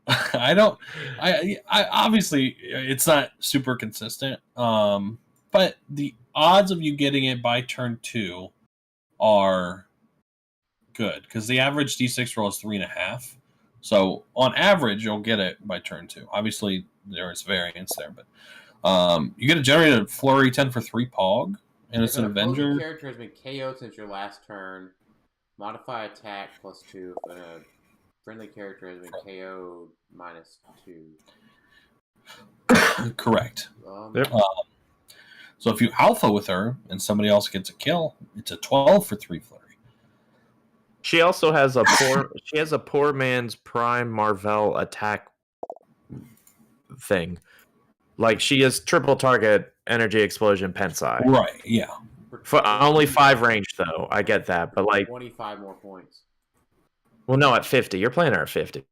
I obviously it's not super consistent. But the odds of you getting it by turn 2 are good because the average D6 roll is 3.5. So on average, you'll get it by turn 2. Obviously, there is variance there, but you get to generate a flurry 10 for 3 Pog, and it's an Avenger. The character has been KO'd since your last turn. Modify attack +2. If a friendly character has been KO'd -2. Correct. Yep. So if you alpha with her and somebody else gets a kill, it's a 12 for 3 flurry. She also has a poor man's prime Marvel attack thing. Like she is triple target energy explosion Pensai. Right, yeah. For only 5 range though. I get that, but like 25 more points. Well, no, at 50. You're playing her at 50.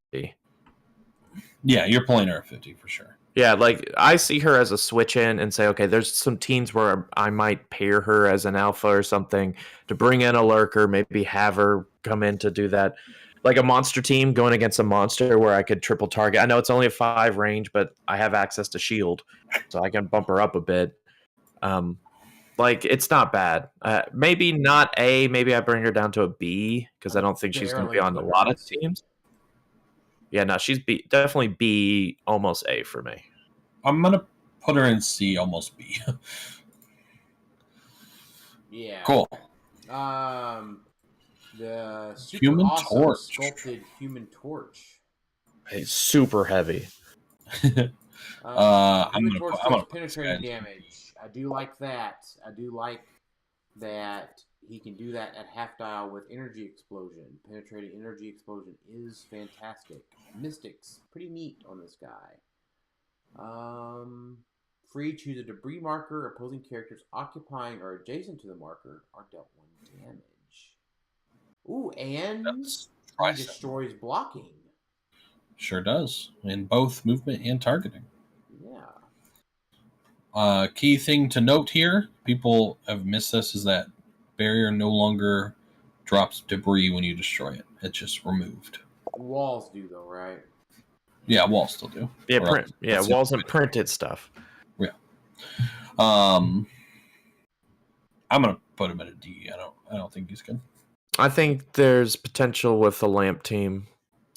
Yeah, you're playing her at 50 for sure. Yeah, like I see her as a switch in and say, okay, there's some teams where I might pair her as an alpha or something to bring in a lurker, maybe have her come in to do that. Like a monster team going against a monster where I could triple target. I know it's only a 5 range, but I have access to shield, so I can bump her up a bit. Like, it's not bad. Maybe not A. Maybe I bring her down to a B because I don't think she's going to be on a lot of teams. Yeah, no, she's B, definitely B, almost A for me. I'm going to put her in C, almost B. Yeah. Cool. The super Human awesome Torch. sculpted Human Torch. It's super heavy. Human Torch I'm does gonna penetrating damage. I do like that. I do like that he can do that at half dial with energy explosion. Penetrating energy explosion is fantastic. Mystics, pretty neat on this guy. Free, choose a debris marker. Opposing characters occupying or adjacent to the marker are dealt 1 damage. Ooh, and he destroys blocking. Sure does. In both movement and targeting. Yeah. Key thing to note here, people have missed this, is that barrier no longer drops debris when you destroy it. It's just removed. Walls do, though, right? Yeah, walls still do. Yeah, walls and printed stuff. Yeah. I'm gonna put him at a D. I don't think he's good. I think there's potential with the lamp team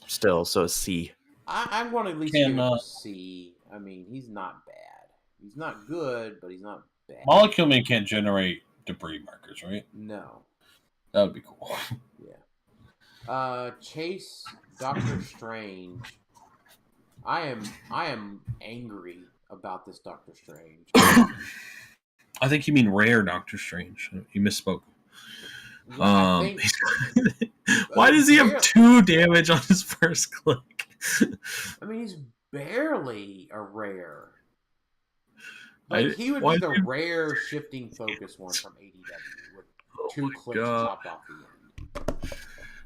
still, so C. I'm going to at least give him a C. I mean, he's not bad. He's not good, but he's not bad. Molecule Man can't generate debris markers, right? No. That would be cool. Yeah. Chase Doctor Strange. I am angry about this Doctor Strange. I think you mean rare Doctor Strange. You misspoke. Yeah, why does he have 2 damage on his first click? I mean, he's barely a rare. Like, he would be the rare shifting focus one from ADW with 2 clicks chopped off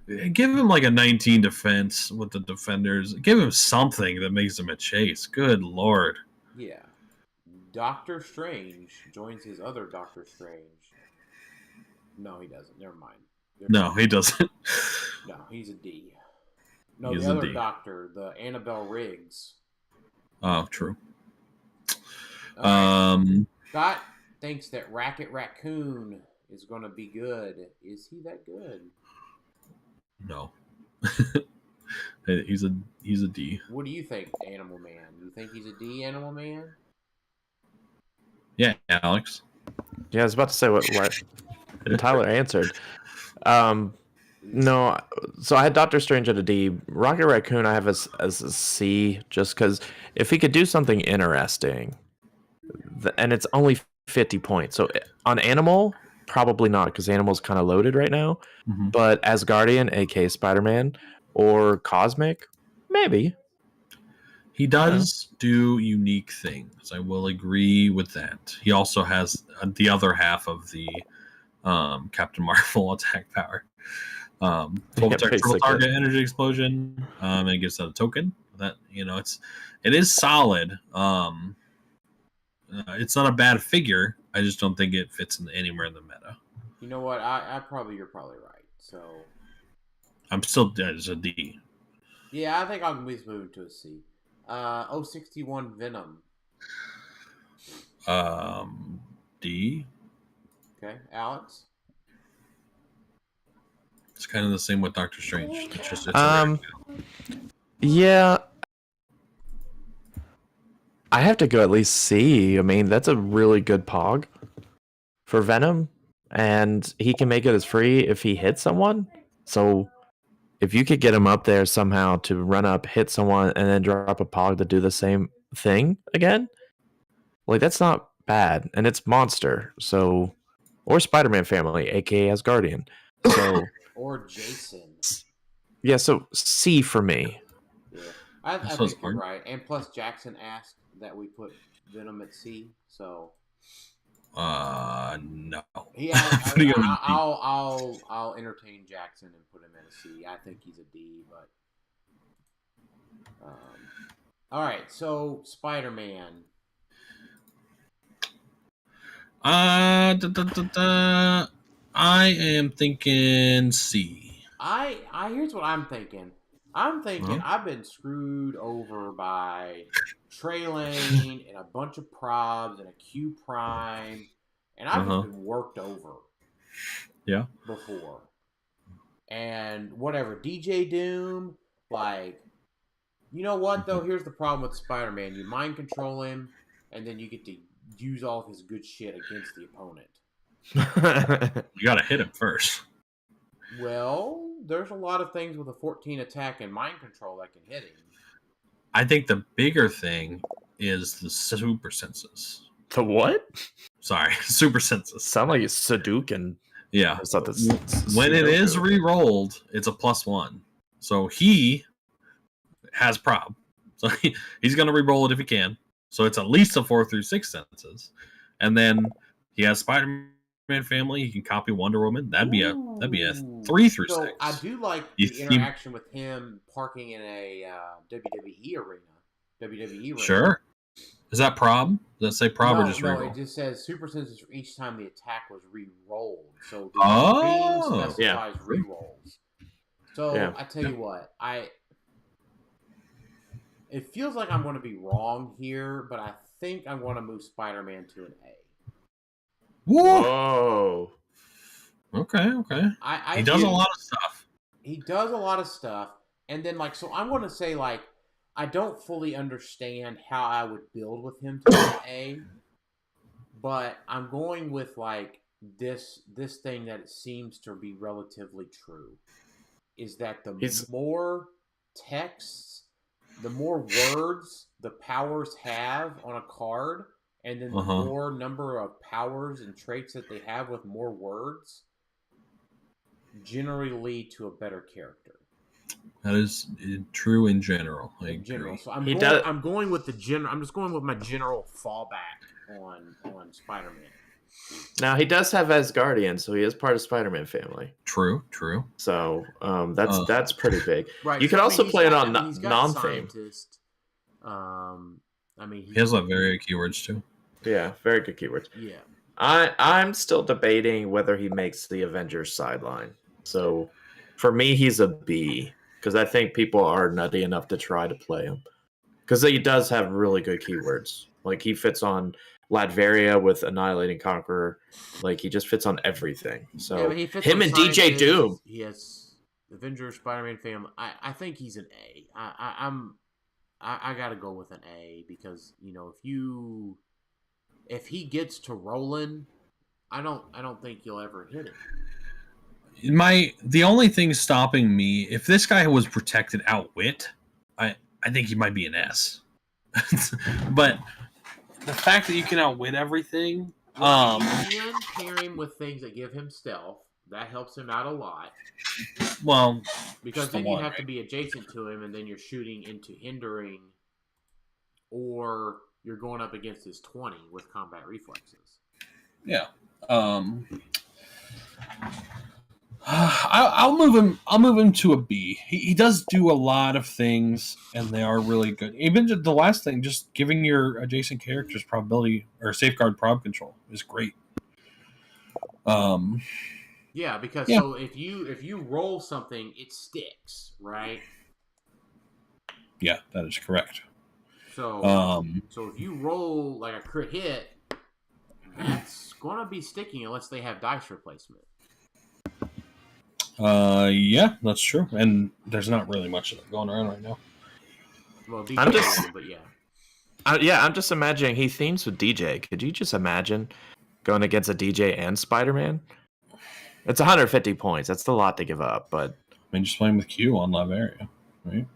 the end. Give him like a 19 defense with the defenders. Give him something that makes him a chase. Good lord. Yeah. Doctor Strange joins his other Doctor Strange. No, he doesn't. Never mind. No, he doesn't. No, he's a D. No, He's the a other D. doctor, the Annabelle Riggs. Oh, true. Scott thinks that Racket Raccoon is going to be good. Is he that good? No. he's a D. What do you think, Animal Man? You think he's a D, Animal Man? Yeah, Alex. Yeah, I was about to say what Tyler answered. No, so I had Doctor Strange at a D. Rocket Raccoon I have as a C, just because if he could do something interesting, and it's only 50 points. So on Animal, probably not, because Animal's kind of loaded right now. Mm-hmm. But as Guardian, aka Spider-Man, or Cosmic, maybe. He does do unique things. I will agree with that. He also has the other half of the Captain Marvel attack power. Full target energy explosion, and it gives that a token. That it is solid. It's not a bad figure. I just don't think it fits anywhere in the meta. You know what? You're probably right. So I'm still as a D. Yeah, I think I'll move him to a C. 061 Venom. D. Okay, Alex. It's kind of the same with Doctor Strange. It's yeah. I have to go at least C. I mean, that's a really good pog for Venom, and he can make it as free if he hits someone. So if you could get him up there somehow to run up, hit someone, and then drop a pog to do the same thing again, like, that's not bad. And it's Monster, so, or Spider-Man family, aka Asgardian. So or Jason. Yeah, so C for me. Yeah, I think you're right. And plus, Jackson asked that we put Venom at C, so. No. Yeah, I'll entertain Jackson and put him at a C. I think he's a D, but. All right, so Spider-Man. I am thinking C. Here's what I'm thinking. I'm thinking I've been screwed over by tray lane and a bunch of probs and a Q prime, and I've just been worked over. Yeah. Before. And whatever, DJ Doom, like, you know what though? Here's the problem with Spider-Man: you mind control him, and then you get to use all of his good shit against the opponent. You gotta hit him first. Well, there's a lot of things with a 14 attack and mind control that can hit him. I think the bigger thing is the super senses. The what? Sorry, super senses. Sound like it's Sudoku. Yeah. When it is re-rolled, it's a +1. So he has prob. So he's going to re-roll it if he can. So it's at least a 4 through 6 senses. And then he has Spider-Man family. He can copy Wonder Woman. That'd be a 3 through 6. I do like the interaction with him parking in a WWE arena. Sure. Is that prob? Does that say prob or just re-roll? No, it just says super senses for each time the attack was re-rolled. So the thing specifies re-rolls. So I tell you what, it feels like I'm going to be wrong here, but I think I'm going to move Spider-Man to an A. Whoa. Okay. He does a lot of stuff. He does a lot of stuff, and then so I'm going to say I don't fully understand how I would build with him to an A, but I'm going with this thing that it seems to be relatively true, is that the more texts, the more words the powers have on a card, and then the more number of powers and traits that they have with more words, generally lead to a better character. That is true in general. So I'm going with the general. I'm just going with my general fallback on Spider-Man. Now he does have Asgardian, so he is part of Spider-Man family. True. So that's pretty big. Right. You could also play it on non-theme. He has very good keywords too. Yeah, very good keywords. Yeah. I'm still debating whether he makes the Avengers sideline. So for me, he's a B. Because I think people are nutty enough to try to play him. Because he does have really good keywords. He fits on Latveria with Annihilating Conqueror. He just fits on everything. So him and DJ Doom. Yes, Avengers, Spider-Man family. I think he's an A. I gotta go with an A because if he gets to rolling, I don't think you'll ever hit him. The only thing stopping me, if this guy was protected outwit, I think he might be an S. But the fact that you can outwit everything, you can pair him with things that give him stealth. That helps him out a lot. Well, because then you have to be adjacent to him, and then you're shooting into hindering, or you're going up against his 20 with combat reflexes. Yeah. I'll move him to a B. He does do a lot of things, and they are really good. Even the last thing, just giving your adjacent characters probability or safeguard prob control is great. Yeah, because so if you roll something, it sticks, right? Yeah, that is correct. So so if you roll a crit hit, that's gonna be sticking unless they have dice replacement. Yeah, that's true. And there's not really much of that going around right now. Well, DJ but yeah. I'm just imagining he themes with DJ. Could you just imagine going against a DJ and Spider-Man? It's 150 points. That's a lot to give up, but just playing with Q on Latveria, right?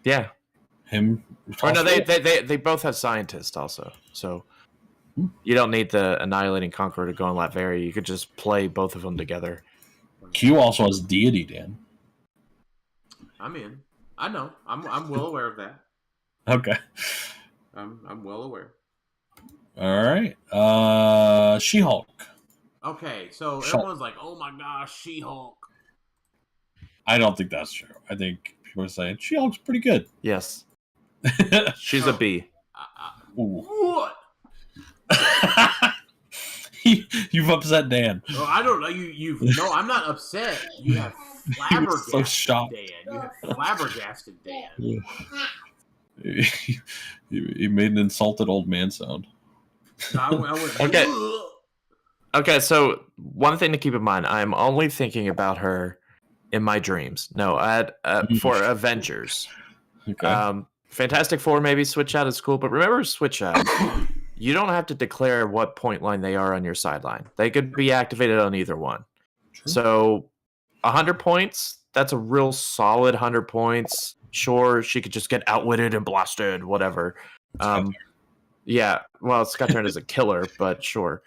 Yeah. Him. Or no, they both have scientists also. So you don't need the Annihilating Conqueror to go on Latveria. You could just play both of them together. Q also has deity, Dan. I'm in. I know. I'm well aware of that. Okay. I'm well aware. All right. She-Hulk. Okay, so everyone's like, "Oh my gosh, She-Hulk." I don't think that's true. I think people are saying She-Hulk's pretty good. Yes. She's a B. What? You've upset Dan. Oh, I don't know. No, I'm not upset. You have flabbergasted so shocked. Dan. You have flabbergasted Dan. Yeah. He made an insulted old man sound. I went, Okay. "Ugh." Okay, so one thing to keep in mind, I'm only thinking about her in my dreams. No, for Avengers. Okay. Fantastic Four maybe switch out is cool, but remember switch out. You don't have to declare what point line they are on your sideline. They could be activated on either one. True. So 100 points, that's a real solid 100 points. Sure, she could just get outwitted and blasted, whatever. Yeah, well, Scott Turner is a killer, but sure.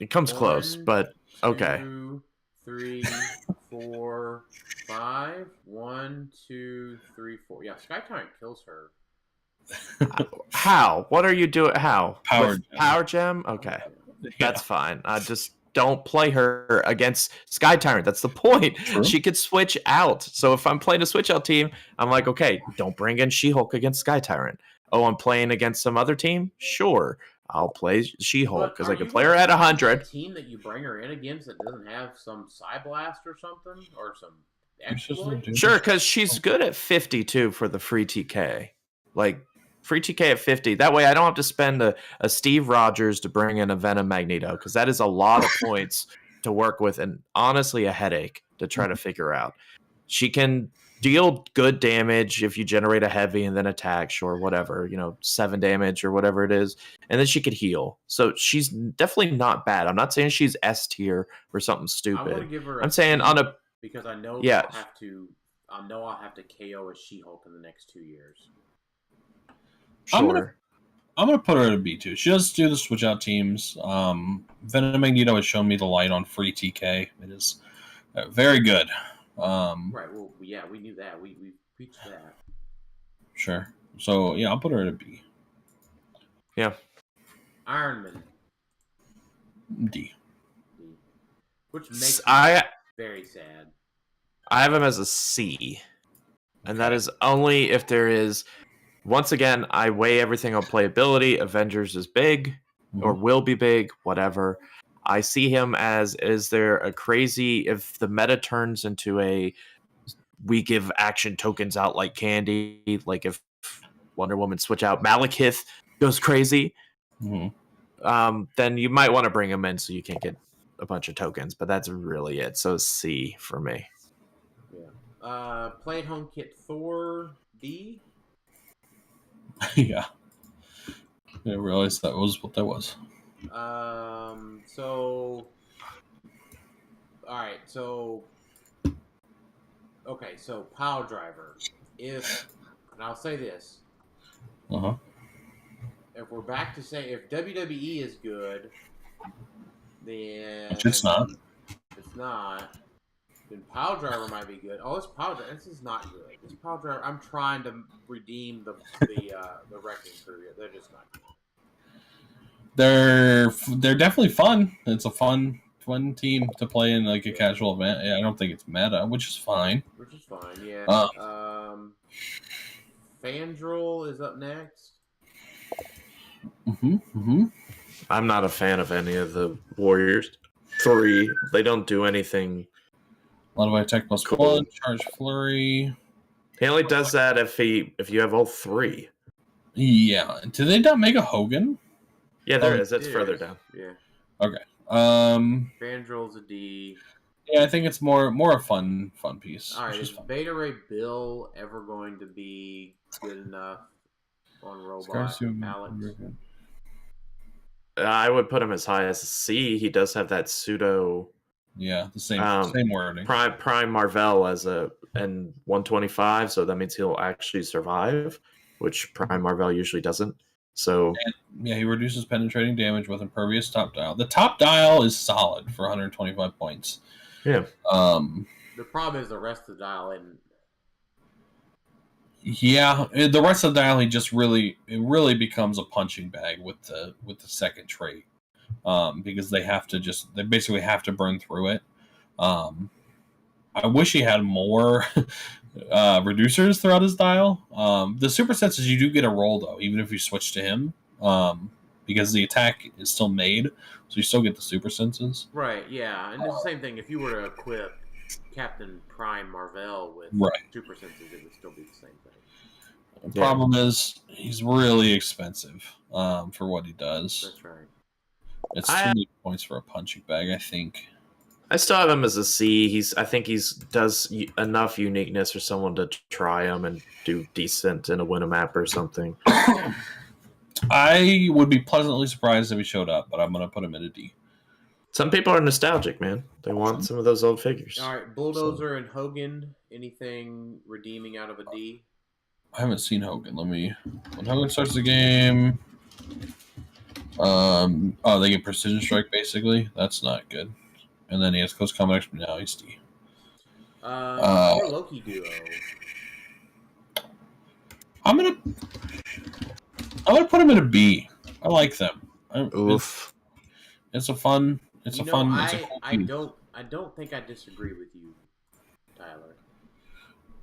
It comes close, but okay. 2, 3, 4, 5. 1, 2, 3, 4. Yeah, Sky Tyrant kills her. How? What are you doing? How? Power With gem. Power gem? Okay. Yeah. That's fine. I just don't play her against Sky Tyrant. That's the point. True. She could switch out. So if I'm playing a switch out team, I'm like, okay, don't bring in She-Hulk against Sky Tyrant. Oh, I'm playing against some other team? Sure. I'll play She-Hulk because I can play her at 100. Team that you bring her in against that doesn't have some Psyblast or something or some exploit? Sure, because she's good at 50 too for the free TK. Like free TK at 50. That way I don't have to spend a Steve Rogers to bring in a Venom Magneto because that is a lot of points to work with and honestly a headache to try to figure out. She can deal good damage if you generate a heavy and then attack, sure, whatever, 7 damage or whatever it is, and then she could heal. So she's definitely not bad. I'm not saying she's S tier or something stupid. I want to give her. I'm saying on a because I know Yeah. I'll have to KO a She-Hulk in the next 2 years. sure. I'm gonna put her at a B2. She does do the switch out teams. Venom Magneto has shown me the light on free TK. It is very good. Right. Well, yeah, we knew that. We preached that. Sure. So yeah, I'll put her at a B. Yeah. Iron Man, D. which makes me I very sad. have him as a C. And that is only if there is, once again, I weigh everything on playability. Avengers is big or will be big, whatever. I see him as, is there a crazy, if the meta turns into we give action tokens out like candy, like if Wonder Woman switch out, Malekith goes crazy, then you might want to bring him in so you can't get a bunch of tokens, but that's really it. So C for me. Yeah. Play at home kit Thor, D. Yeah. I didn't realize that was what that was. So, all right. So, okay. So, Piledriver. And I'll say this. If we're back to say if WWE is good, then Which it's not. It's not. Then Piledriver might be good. Oh, this is not good. This Piledriver. I'm trying to redeem the Wrecking Crew. They're just not good. They're definitely fun. It's a fun team to play in like a casual event. I don't think it's meta, which is fine. Yeah. Fandral is up next. I'm not a fan of any of the Warriors. 3, they don't do anything. A lot of attack plus Cool. 1, charge flurry. He only does that if you have all 3. Yeah. Did they not make a Hogan? Yeah, there is. It's further down. Yeah. Okay. Fandral's a D. Yeah, I think it's more a fun piece. All right, is Beta Ray Bill ever going to be good enough on robot Alex? I would put him as high as a C. He does have that pseudo. Yeah, the same wording. Prime Marvel as and 125, so that means he'll actually survive, which Prime Marvel usually doesn't. So yeah, he reduces penetrating damage with impervious top dial. The top dial is solid for 125 points. Yeah. The problem is the rest of the dial isn't. Yeah, the rest of the dial it really becomes a punching bag with the second trait. Because they basically have to burn through it. I wish he had more reducers throughout his dial. The super senses you do get a roll though, even if you switch to him, because the attack is still made, so you still get the super senses. Right. Yeah, and it's the same thing. If you were to equip Captain Prime Marvel with super senses, it would still be the same thing. The problem is he's really expensive for what he does. That's right. It's too many points for a punching bag, I think. I still have him as a C. I think he's does enough uniqueness for someone to try him and do decent in a win a map or something. I would be pleasantly surprised if he showed up, but I'm going to put him in a D. Some people are nostalgic, man. They want some of those old figures. All right, Bulldozer and Hogan. Anything redeeming out of a D? I haven't seen Hogan. When Hogan starts the game, they get Precision Strike, basically. That's not good. And then he has Close Combat Expert. Now he's D. Thor Loki duo. I'm gonna put him in a B. I like them. Oof. It's a fun. It's a cool I don't think I disagree with you, Tyler.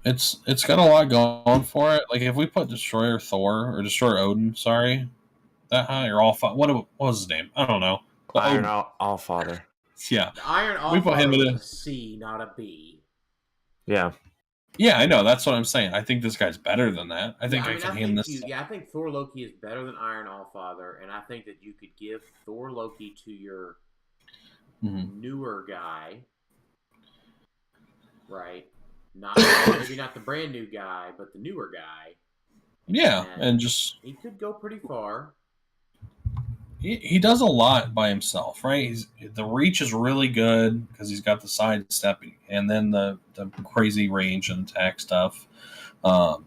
It's got a lot going for it. Like if we put Destroyer Thor or Destroyer Odin, that high or what was his name? I don't know. Iron Allfather. Yeah. The Iron Allfather is a C, not a B. Yeah. Yeah, I know. That's what I'm saying. I think this guy's better than that. I think I can hand this. I think Thor Loki is better than Iron Allfather, and I think that you could give Thor Loki to your newer guy, right? Maybe not the brand new guy, but the newer guy. Yeah, and just he could go pretty far. He does a lot by himself, right? The reach is really good because he's got the sidestepping and then the crazy range and attack stuff. Yeah,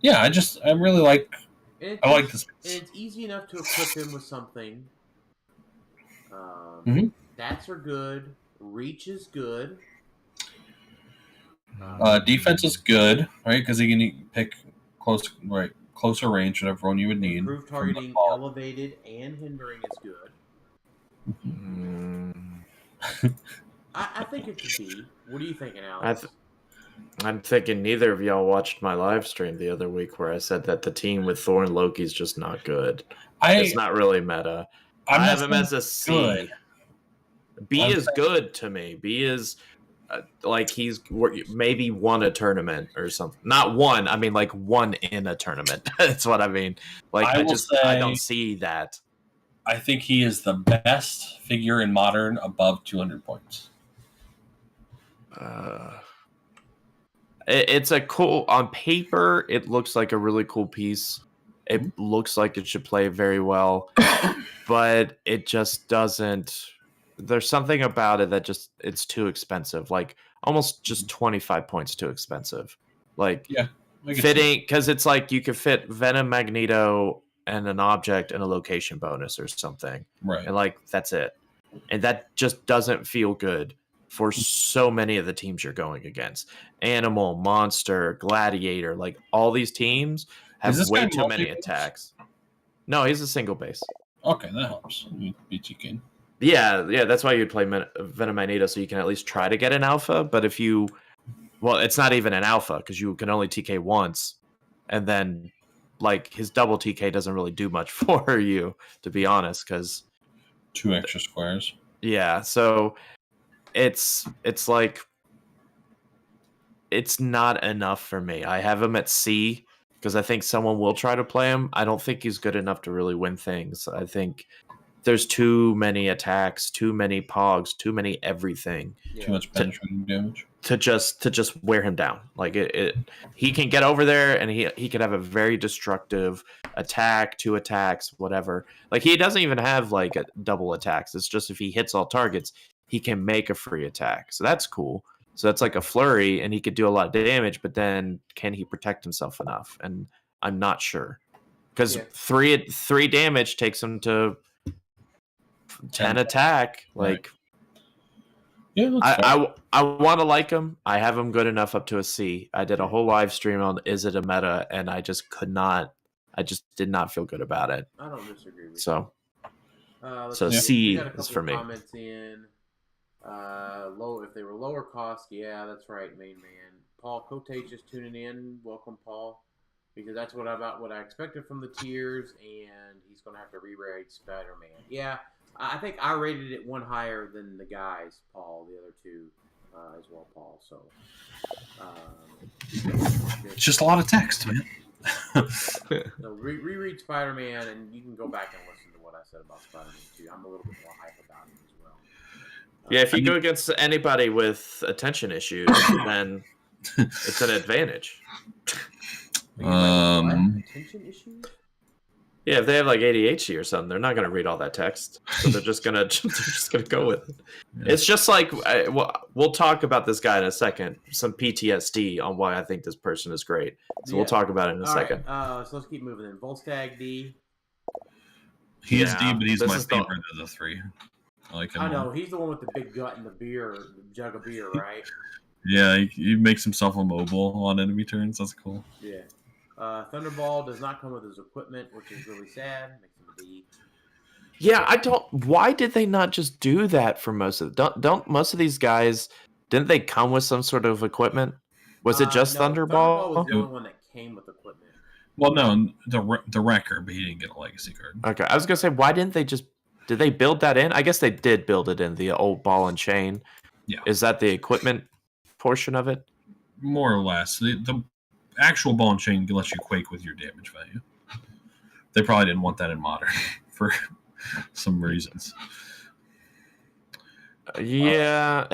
I really like. I like this. And it's easy enough to equip him with something. Stats are good. Reach is good. Defense is good, right? Because he can pick closer range, whatever one you would need. Improved targeting, elevated, and hindering is good. I think it could be. What are you thinking, Alex? I'm thinking neither of y'all watched my live stream the other week where I said that the team with Thor and Loki is just not good. It's not really meta. I have him as a C. Good. B is good to me. B is like he's maybe won a tournament or something. Not one. I mean, like won in a tournament. That's what I mean. Like I don't see that. I think he is the best figure in Modern above 200 points. It's a cool on paper. It looks like a really cool piece. It looks like it should play very well, but it just doesn't. There's something about it that it's too expensive. Like almost just 25 points too expensive. Like fitting because it's like you could fit Venom Magneto and an object and a location bonus or something. Right. And like that's it. And that just doesn't feel good for so many of the teams you're going against. Animal, Monster, Gladiator, like all these teams have way too many attacks. No, he's a single base. Okay, that helps. BTK. Yeah, that's why you'd play Venom Magneto, so you can at least try to get an alpha. But if it's not even an alpha because you can only TK once, and then like his double TK doesn't really do much for you, to be honest. Because 2 extra squares. Yeah, so it's like it's not enough for me. I have him at C because I think someone will try to play him. I don't think he's good enough to really win things. I think there's too many attacks, too many pogs, too many everything. Too much penetrating damage to just wear him down. Like he can get over there and he could have a very destructive attack, 2 attacks, whatever. Like he doesn't even have like a double attacks. It's just if he hits all targets, he can make a free attack. So that's cool. So that's like a flurry and he could do a lot of damage, but then can he protect himself enough? And I'm not sure. Because 3 damage takes him to 10 attack. Like I want to like him. I have him good enough up to a C. I did a whole live stream on is it a meta, and I just could not. I just did not feel good about it. I don't disagree with you. So C C is for me. Comments in low if they were lower cost. Yeah, that's right, main man. Paul Cote just tuning in. Welcome, Paul. Because that's what I expected from the tiers, and he's going to have to re-rate Spider-Man. Yeah. I think I rated it 1 higher than the guys, Paul, the other 2. as well, Paul. So it's just a lot of text, man. so reread Spider-Man, and you can go back and listen to what I said about Spider-Man too. I'm a little bit more hype about him as well. Yeah, if you go against anybody with attention issues, then it's an advantage. Attention issues? Yeah, if they have like ADHD or something, they're not going to read all that text, so they're just gonna go with it. Yeah. It's just like we'll talk about this guy in a second. Some PTSD on why I think this person is great. So we'll talk about it in a second. Right. So let's keep moving. Then Volstagg D. He is D, but he's my favorite of the three. I like him. I know he's the one with the big gut and the jug of beer, right? Yeah, he makes himself immobile on enemy turns. That's cool. Yeah. Thunderball does not come with his equipment, which is really sad. Makes him a D. Yeah, I don't. Why did they not just do that for most of? Don't most of these guys? Didn't they come with some sort of equipment? Was it just Thunderball? Thunderball was the only one that came with equipment. Well, no, the Wrecker, but he didn't get a legacy card. Okay, I was gonna say, why didn't they just? Did they build that in? I guess they did build it in the old ball and chain. Yeah, is that the equipment portion of it? More or less, the actual ball and chain lets you quake with your damage value. They probably didn't want that in Modern for some reasons. Yeah,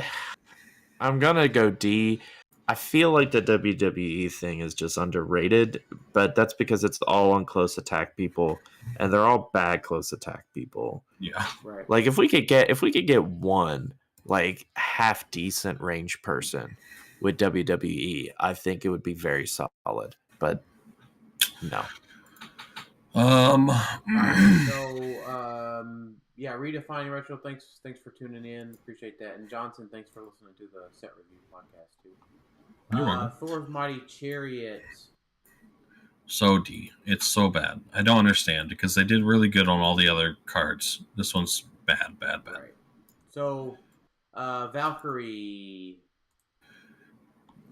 I'm gonna go D. I feel like the WWE thing is just underrated, but that's because it's all on close attack people, and they're all bad close attack people. Yeah, right. Like if we could get one like half decent range person with WWE, I think it would be very solid. But no. Yeah, redefining retro. Thanks for tuning in. Appreciate that. And Johnson, thanks for listening to the set review podcast too. Thor's Mighty Chariot. So D. It's so bad. I don't understand because they did really good on all the other cards. This one's bad. Right. So, Valkyrie.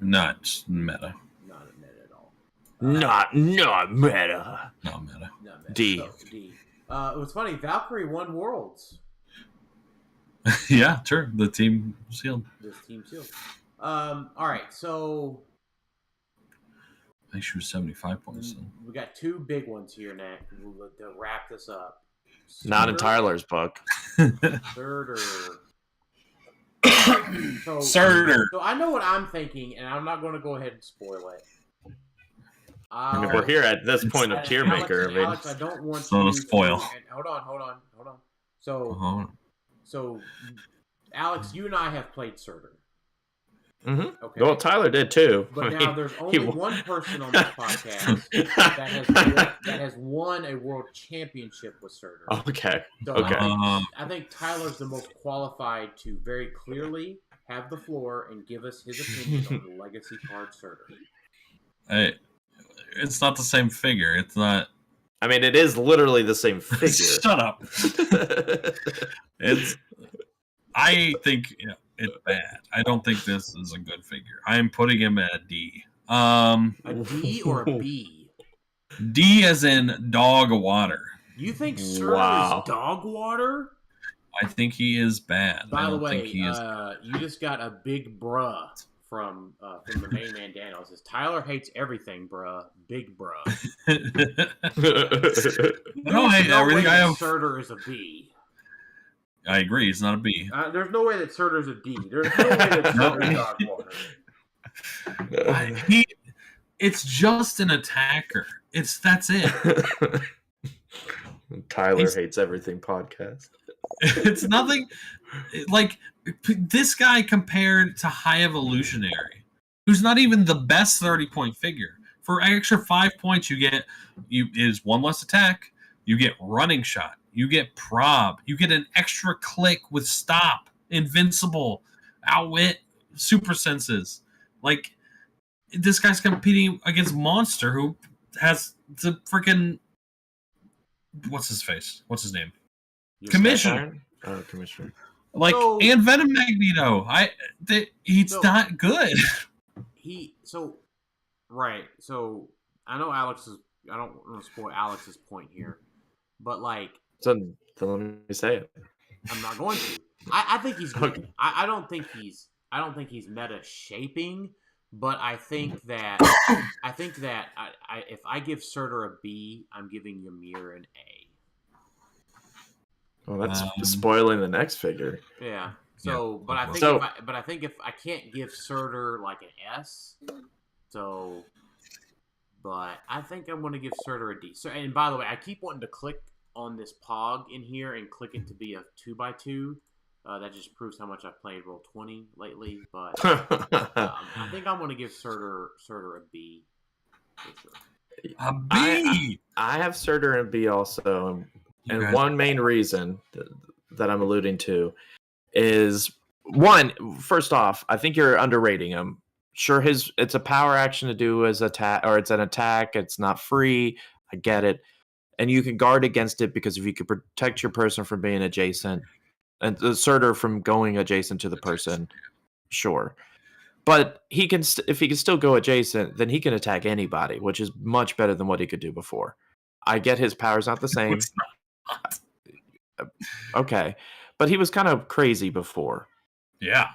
Not meta. Not meta at all. Not meta. Not meta. D. So, D. It was funny. Valkyrie won Worlds. Yeah, sure. The team sealed. This team sealed. All right, so I think she was 75 points. We got two big ones here, Nick. To wrap this up. Not in Tyler's book. Surtur. Surtur. So I know what I'm thinking, and I'm not going to go ahead and spoil it. I mean, we're here at this point of Tiermaker. Alex, I don't want to spoil. Hold on. So, Alex, you and I have played Surtur. Mm-hmm. Okay. Well, Tyler did too. But now there's only one person on this podcast that has won a world championship with Surtur. Okay. So okay. I think Tyler's the most qualified to very clearly have the floor and give us his opinion on the legacy card Surtur. It's not the same figure. It's not. I mean, it is literally the same figure. Shut up. I think it's bad. I don't think this is a good figure. I am putting him at a D. A D or a B? D as in dog water. You think Surtur is dog water? I think he is bad. By the way, you just got a big bruh from the main man Daniel. It says Tyler hates everything, bruh. Big bruh. No, everything I have. Surtur is a B. I agree. It's not a B. There's no way that Surtur's a D. There's no way that Surtur's dog water. It's just an attacker. That's it. Tyler hates everything podcast. It's nothing like this guy compared to High Evolutionary, who's not even the best 30-point figure. For an extra 5 points, is one less attack. You get running shot. You get prob. You get an extra click with stop, invincible, outwit, super senses. Like this guy's competing against Monster, who has the freaking what's his name? Commissioner. Oh, Commissioner. And Venom Magneto. He's not good. Right. So I know I don't want to spoil Alex's point here, but so let me say it. I'm not going to. I think he's good. Okay. I don't think he's I don't think he's meta shaping, but I think that if I give Surtur a B, I'm giving Ymir an A. Well, that's spoiling the next figure. Yeah. So, but I think if I can't give Surtur like an S, so, but I think I'm going to give Surtur a D. So, and by the way, I keep wanting to click on this Pog in here and click it to be a 2x2. That just proves how much I've played Roll20 lately. But I think I'm going to give Surtur a B. For sure. A B. I have Surtur and B also, and one main reason that I'm alluding to is first off, I think you're underrating him. Sure, it's a power action to do as attack, or it's an attack. It's not free. I get it, and you can guard against it because if you could protect your person from being adjacent, and the Surtur from going adjacent to the person, sure. But if he can still go adjacent, then he can attack anybody, which is much better than what he could do before. I get his power's not the same. Okay, but he was kind of crazy before. Yeah.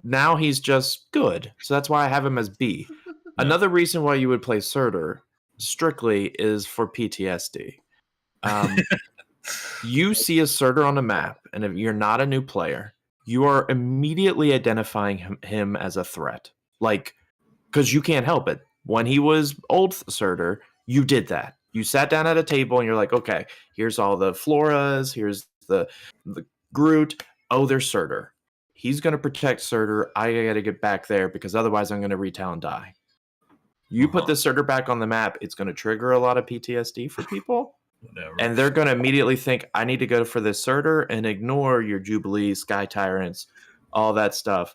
Now he's just good, so that's why I have him as B. Another reason why you would play Surtur strictly is for PTSD. You see a Surtur on a map, and if you're not a new player, you are immediately identifying him as a threat. Like, because you can't help it. When he was old Surtur, you did that. You sat down at a table and you're like, okay, here's all the Floras, here's the Groot. Oh, there's Surtur. He's going to protect Surtur. I got to get back there because otherwise I'm going to retail and die. You put the Surtur back on the map, it's going to trigger a lot of PTSD for people. Whatever. And they're going to immediately think, I need to go for this Surtur and ignore your Jubilee, Sky Tyrants, all that stuff.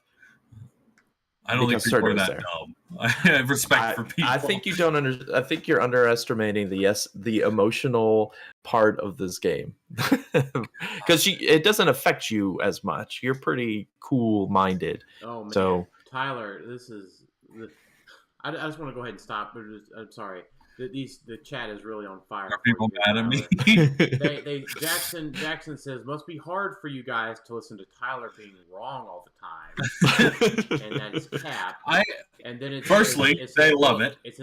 I don't think people are that dumb. I have respect for people. I think you don't I think you're underestimating the emotional part of this game, because it doesn't affect you as much. You're pretty cool-minded. Oh man, so Tyler, this is. I just want to go ahead and stop. I'm sorry. The chat is really on fire. Are people mad at me? Jackson says must be hard for you guys to listen to Tyler being wrong all the time, and that's cap. And then they love it. It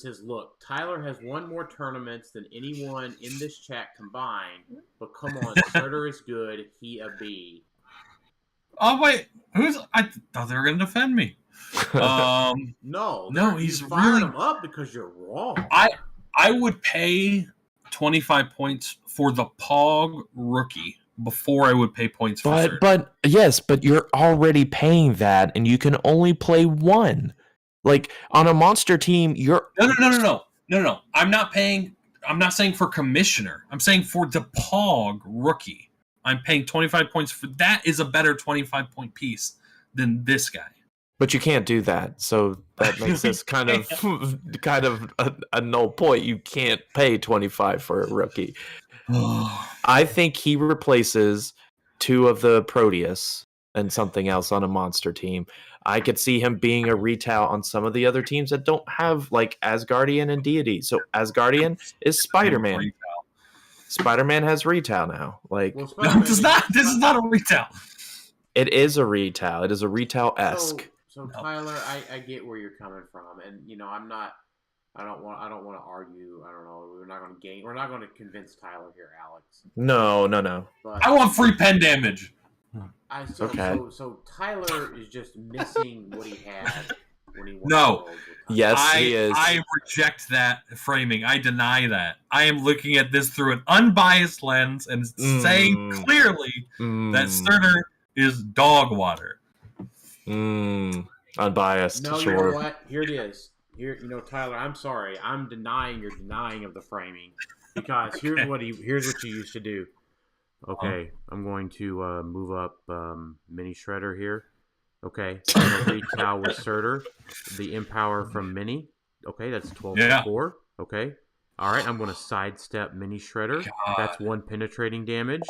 says look. Tyler has won more tournaments than anyone in this chat combined. But come on, Surtur is good. He a B. Oh wait, I thought they were going to defend me. No, he's firing really him up because you're wrong. I would pay 25 points for the Pog rookie before I would pay points for Surtur. But you're already paying that, and you can only play one. Like on a monster team, you're no. I'm not saying for commissioner. I'm saying for the Pog rookie. I'm paying 25 points for that. Is a better 25 point piece than this guy. But you can't do that, so that makes this kind of a null point. You can't pay 25 for a rookie. I think he replaces two of the Proteus and something else on a monster team. I could see him being a retail on some of the other teams that don't have like Asgardian and Deity. So Asgardian is Spider-Man. Spider-Man has retail now. Like no, it does not. This is not a retail. It is a retail. It is a retail-esque. So Tyler, I get where you're coming from, and you know I don't want to argue. I don't know. We're not going to convince Tyler here, Alex. No. But I want free pen damage. So Tyler is just missing what he had when he won. No. Yes, he is. I reject that framing. I deny that. I am looking at this through an unbiased lens and saying clearly that Surtur is dog water. Unbiased. No, sure. You know what? Here it is. Here, Tyler. I'm sorry. I'm denying your denying of the framing because here's what you used to do. Okay, I'm going to move up Mini Shredder here. Okay, I'm going to retail with Surtur, the Empower from Mini. Okay, that's 12-4. Okay, all right. I'm going to sidestep Mini Shredder. God. That's 1 penetrating damage.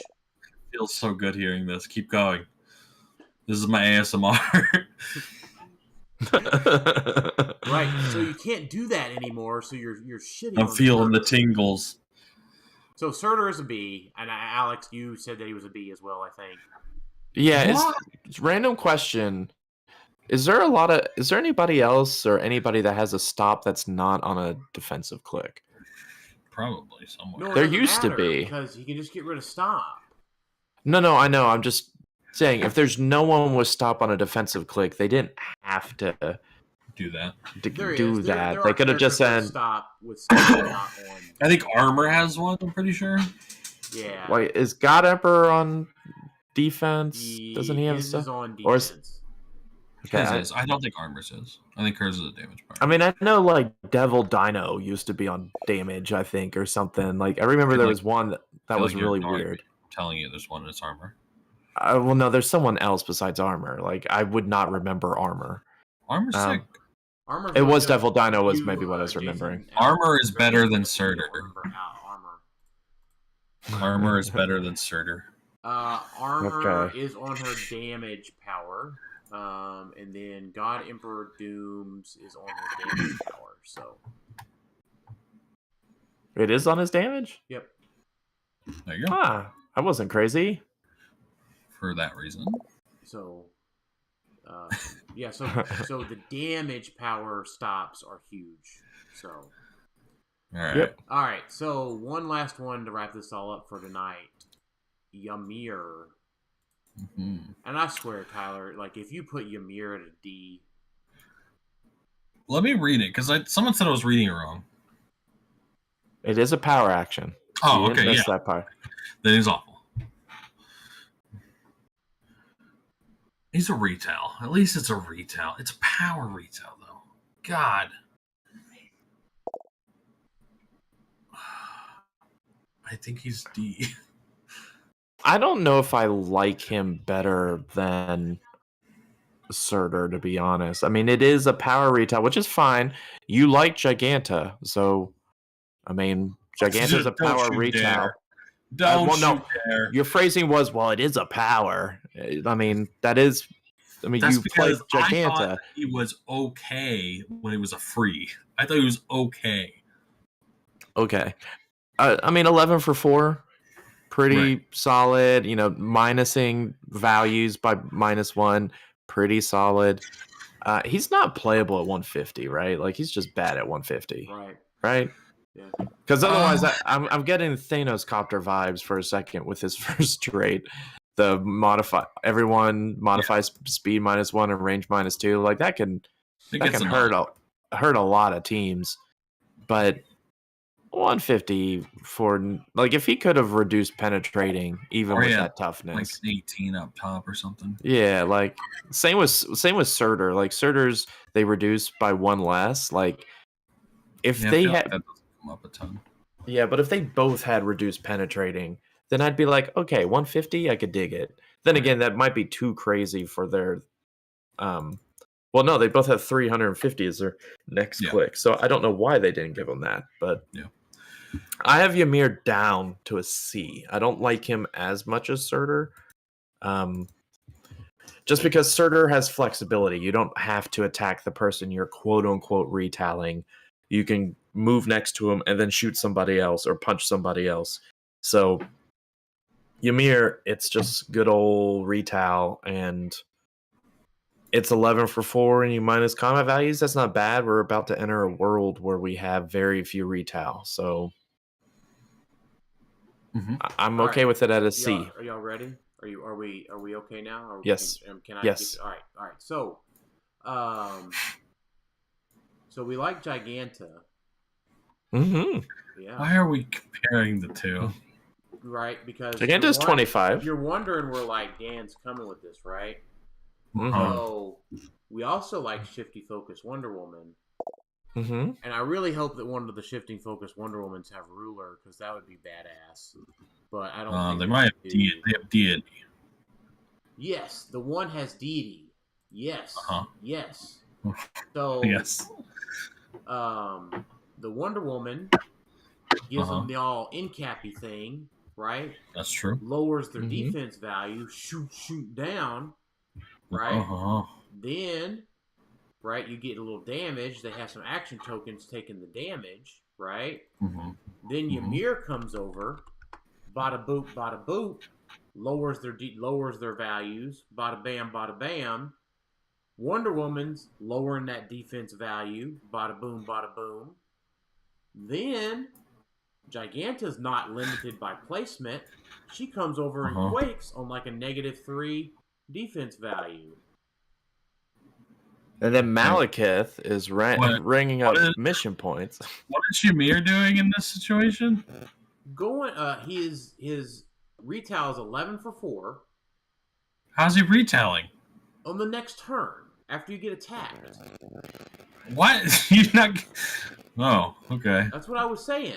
Feels so good hearing this. Keep going. This is my ASMR. Right, so you can't do that anymore. So you're shitting. I'm feeling the tingles. So Surtur is a B, and Alex, you said that he was a B as well. I think. Yeah, random question. Is there anybody else or anybody that has a stop that's not on a defensive click? Probably somewhere. No, There used to be. because you can just get rid of stop. No, I know. I'm just saying, if there's no one with stop on a defensive click, they didn't have to do that. do that. They could have just said stop with stop not on. I think Armor has one. I'm pretty sure. Yeah. Wait, is God Emperor on defense? Doesn't he have stuff? Is on defense. Or is, I don't think Armor's is. I think hers is a damage power. I mean, I know like Devil Dino used to be on damage, I think, or something. Like I remember there was one that was really weird. I'm telling you, there's one that's Armor. Well, no, there's someone else besides Armor. Like I would not remember Armor. Armor's sick. Armor. It was Devil Dino was maybe what I was remembering. Armor is better than Surtur. Armor is better than Surtur. Armor is on her damage power. And then God Emperor Dooms is on her damage power. So it is on his damage? Yep. There you go. Ah, I wasn't crazy. For that reason. So yeah, so the damage power stops are huge. So Alright. Yep. Alright, so one last one to wrap this all up for tonight. Yamir. Mm-hmm. And I swear, Tyler, like if you put Yamir at a D. Let me read it, because someone said I was reading it wrong. It is a power action. Oh, You didn't okay, miss that part. That is awful. He's a retail. At least it's a retail. It's a power retail, though. God. I think he's D. I don't know if I like him better than Surtur, to be honest. I mean, it is a power retail, which is fine. You like Giganta, so I mean, Giganta's a power retail. Don't dare. Your phrasing was, well, it is a power. I mean, that is. I mean, That's you played because I Giganta. thought he was okay when it was a free. I thought he was okay. Okay. I mean, 11 for 4. Pretty solid. You know, minusing values by -1. Pretty solid. He's not playable at 150, right? Like, he's just bad at 150. Right? Yeah. Because otherwise, I'm getting Thanos copter vibes for a second with his first trait. The everyone modifies speed -1 and range -2. Like that can hurt a lot of teams. But 150 for like if he could have reduced penetrating even with that toughness, like 18 up top or something. Yeah, like same with Surtur. Like Surtur's they reduce by 1 less. Like if they had that doesn't come up a ton. Yeah, but if they both had reduced penetrating, then I'd be like, okay, 150, I could dig it. Then again, that might be too crazy for their well, no, they both have 350 as their next click. So I don't know why they didn't give them that, but I have Ymir down to a C. I don't like him as much as Surtur. Just because Surtur has flexibility. You don't have to attack the person you're quote-unquote retelling. You can move next to him and then shoot somebody else or punch somebody else. So Ymir, it's just good old retail, and it's 11 for 4 and you minus combat values. That's not bad. We're about to enter a world where we have very few retail, so I'm okay with it at a C. Are y'all ready? Are we okay now? Yes. Can I yes. All right. So, so we like Giganta. Mm-hmm. Yeah. Why are we comparing the two? Right, because Giganta's 25. You're wondering where like Dan's coming with this, right? Mm-hmm. So we also like Shifty Focus Wonder Woman. Mm-hmm. And I really hope that one of the Shifting Focus Wonder Womans have Ruler, because that would be badass. But I don't think they might have deity. They have deity. Yes, the one has deity. Yes. Yes. So yes. The Wonder Woman gives them the all incappy thing, right? That's true. Lowers their defense value, shoot down, right? Then, right, you get a little damage. They have some action tokens taking the damage, right? Then Ymir comes over, bada boop, lowers their values. Bada bam, bada bam. Wonder Woman's lowering that defense value. Bada boom, bada boom. Then Giganta's not limited by placement. She comes over and quakes on like a -3 defense value. And then Malekith is ringing up mission points. What is Yamir doing in this situation? His retail is 11 for 4. How's he retailing? On the next turn, after you get attacked. What? You're not... Oh, okay. That's what I was saying.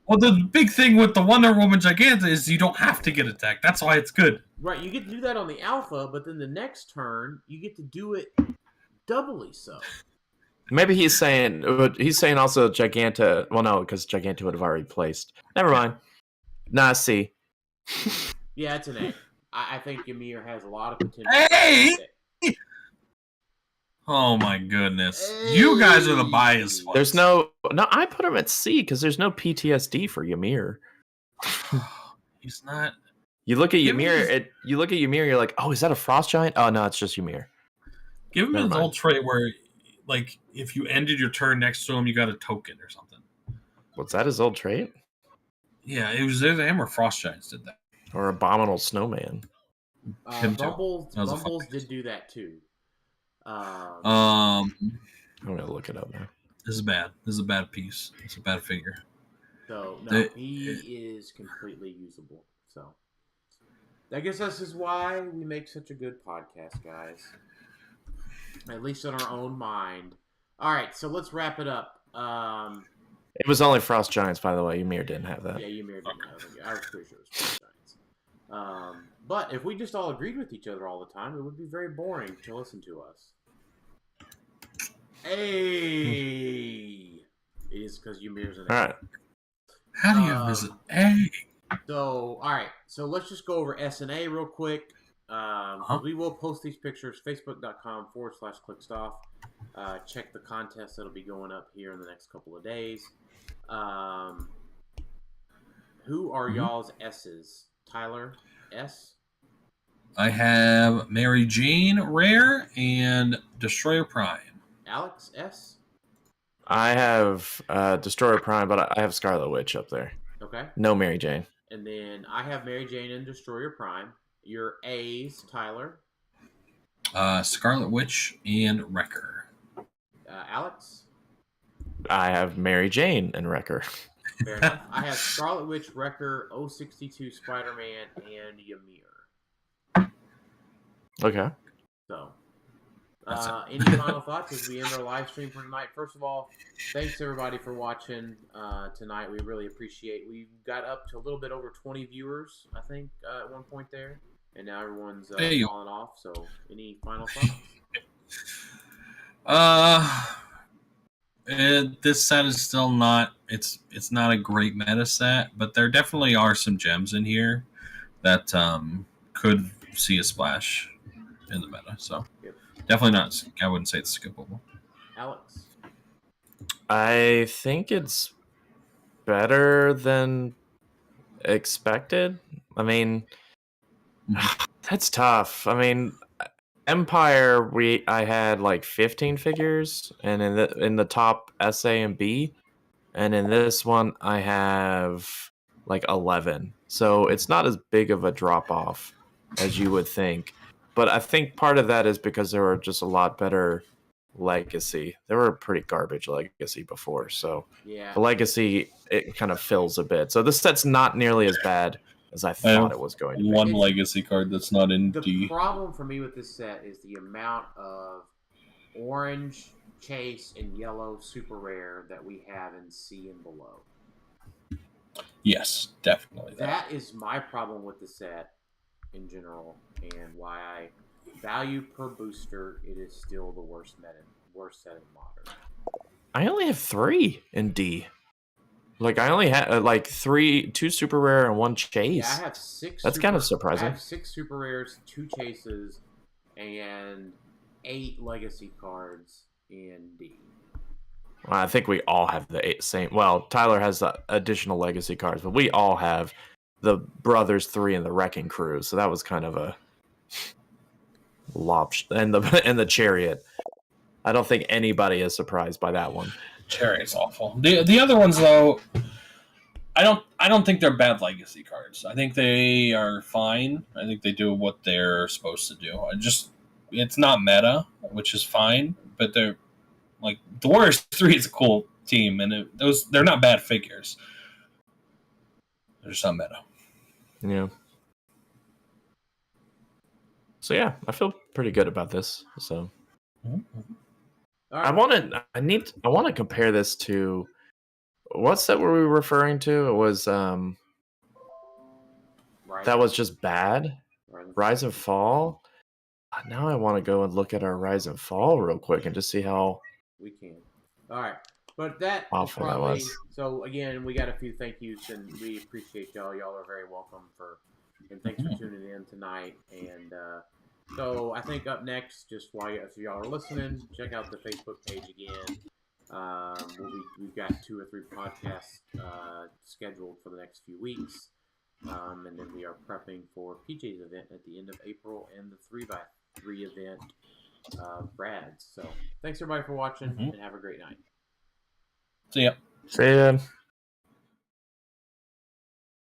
Well, the big thing with the Wonder Woman Giganta is you don't have to get attacked. That's why it's good. Right, you get to do that on the Alpha, but then the next turn, you get to do it doubly so. Maybe he's saying also Giganta. Well, no, because Giganta would have already placed. Never mind. Nah, C. Yeah, it's an A. I think Yamir has a lot of potential. Hey! Oh my goodness. Hey! You guys are the biased ones. There's no, I put him at C because there's no PTSD for Yamir. He's not. You look at Yamir, you're like, oh, is that a frost giant? Oh no, it's just Yamir. Give him his old trait where, like, if you ended your turn next to him, you got a token or something. What's that, his old trait? Yeah, it was either him or Frost Giants did that. Or Abominable Snowman. Bumbles did do that too. I'm gonna look it up now. This is bad. This is a bad piece. It's a bad figure. So no, he is completely usable. So I guess this is why we make such a good podcast, guys. At least in our own mind. All right, so let's wrap it up. It was only Frost Giants, by the way. Ymir didn't have that. Yeah, Ymir didn't have it. I was pretty sure it was Frost Giants. But if we just all agreed with each other all the time, it would be very boring to listen to us. Hey! It is because Ymir's an A. All right. How do you visit A? So, all right. So let's just go over S and A real quick. We will post these pictures, facebook.com/clickstoff. Check the contest that'll be going up here in the next couple of days. Who are y'all's S's? Tyler, S? I have Mary Jane, Rare, and Destroyer Prime. Alex, S? I have Destroyer Prime, but I have Scarlet Witch up there. Okay. No Mary Jane. And then I have Mary Jane and Destroyer Prime. Your A's, Tyler? Scarlet Witch and Wrecker. Alex? I have Mary Jane and Wrecker. Fair enough. I have Scarlet Witch, Wrecker, 062 Spider-Man, and Yamir. Okay. So, any final thoughts as we end our live stream for tonight? First of all, thanks everybody for watching tonight. We really appreciate. We got up to a little bit over 20 viewers, I think, at one point there, and now everyone's falling off. So, any final thoughts? This set is still not. It's not a great meta set, but there definitely are some gems in here that could see a splash in the meta. So definitely not. I wouldn't say it's skippable. Alex, I think it's better than expected. I mean, that's tough. I mean, Empire, I had like 15 figures, and in the top SA and B, and in this one I have like 11. So it's not as big of a drop off as you would think. But I think part of that is because there were just a lot better legacy. There were pretty garbage legacy before, so yeah, the legacy it kind of fills a bit. So this set's not nearly as bad as I thought it was going to be. One legacy card that's not in the D. The problem for me with this set is the amount of orange, chase, and yellow super rare that we have in C and below. Yes, definitely. That is my problem with the set in general, and why I value per booster, it is still the worst set in Modern. I only have 3 in D. Like, I only had, 2 super rare and 1 chase. Yeah, I have 6. That's kind of surprising. I have 6 super rares, 2 chases, and 8 legacy cards in D. Well, I think we all have the same. Well, Tyler has the additional legacy cards, but we all have the brothers 3 and the Wrecking Crew. So that was kind of a and the Chariot. I don't think anybody is surprised by that one. Chariot's awful. The other ones though, I don't think they're bad legacy cards. I think they are fine. I think they do what they're supposed to do. It's not meta, which is fine, but they're like the Warriors 3 is a cool team, and they're not bad figures. They're just not meta. Yeah. So yeah, I feel pretty good about this. So Right. I want to compare this to what set were we referring to? It was that was just bad. Rise and Fall. Now I want to go and look at our Rise and Fall real quick and just see how we can. All right, but that awful probably, that was. So again, we got a few thank yous, and we appreciate y'all. Y'all are very welcome and thanks for tuning in tonight. And so I think up next, just if y'all are listening, check out the Facebook page again. We've got 2 or 3 podcasts scheduled for the next few weeks. And then we are prepping for PJ's event at the end of April and the 3x3 event, Brad's. So thanks everybody for watching, and have a great night. See ya. See ya.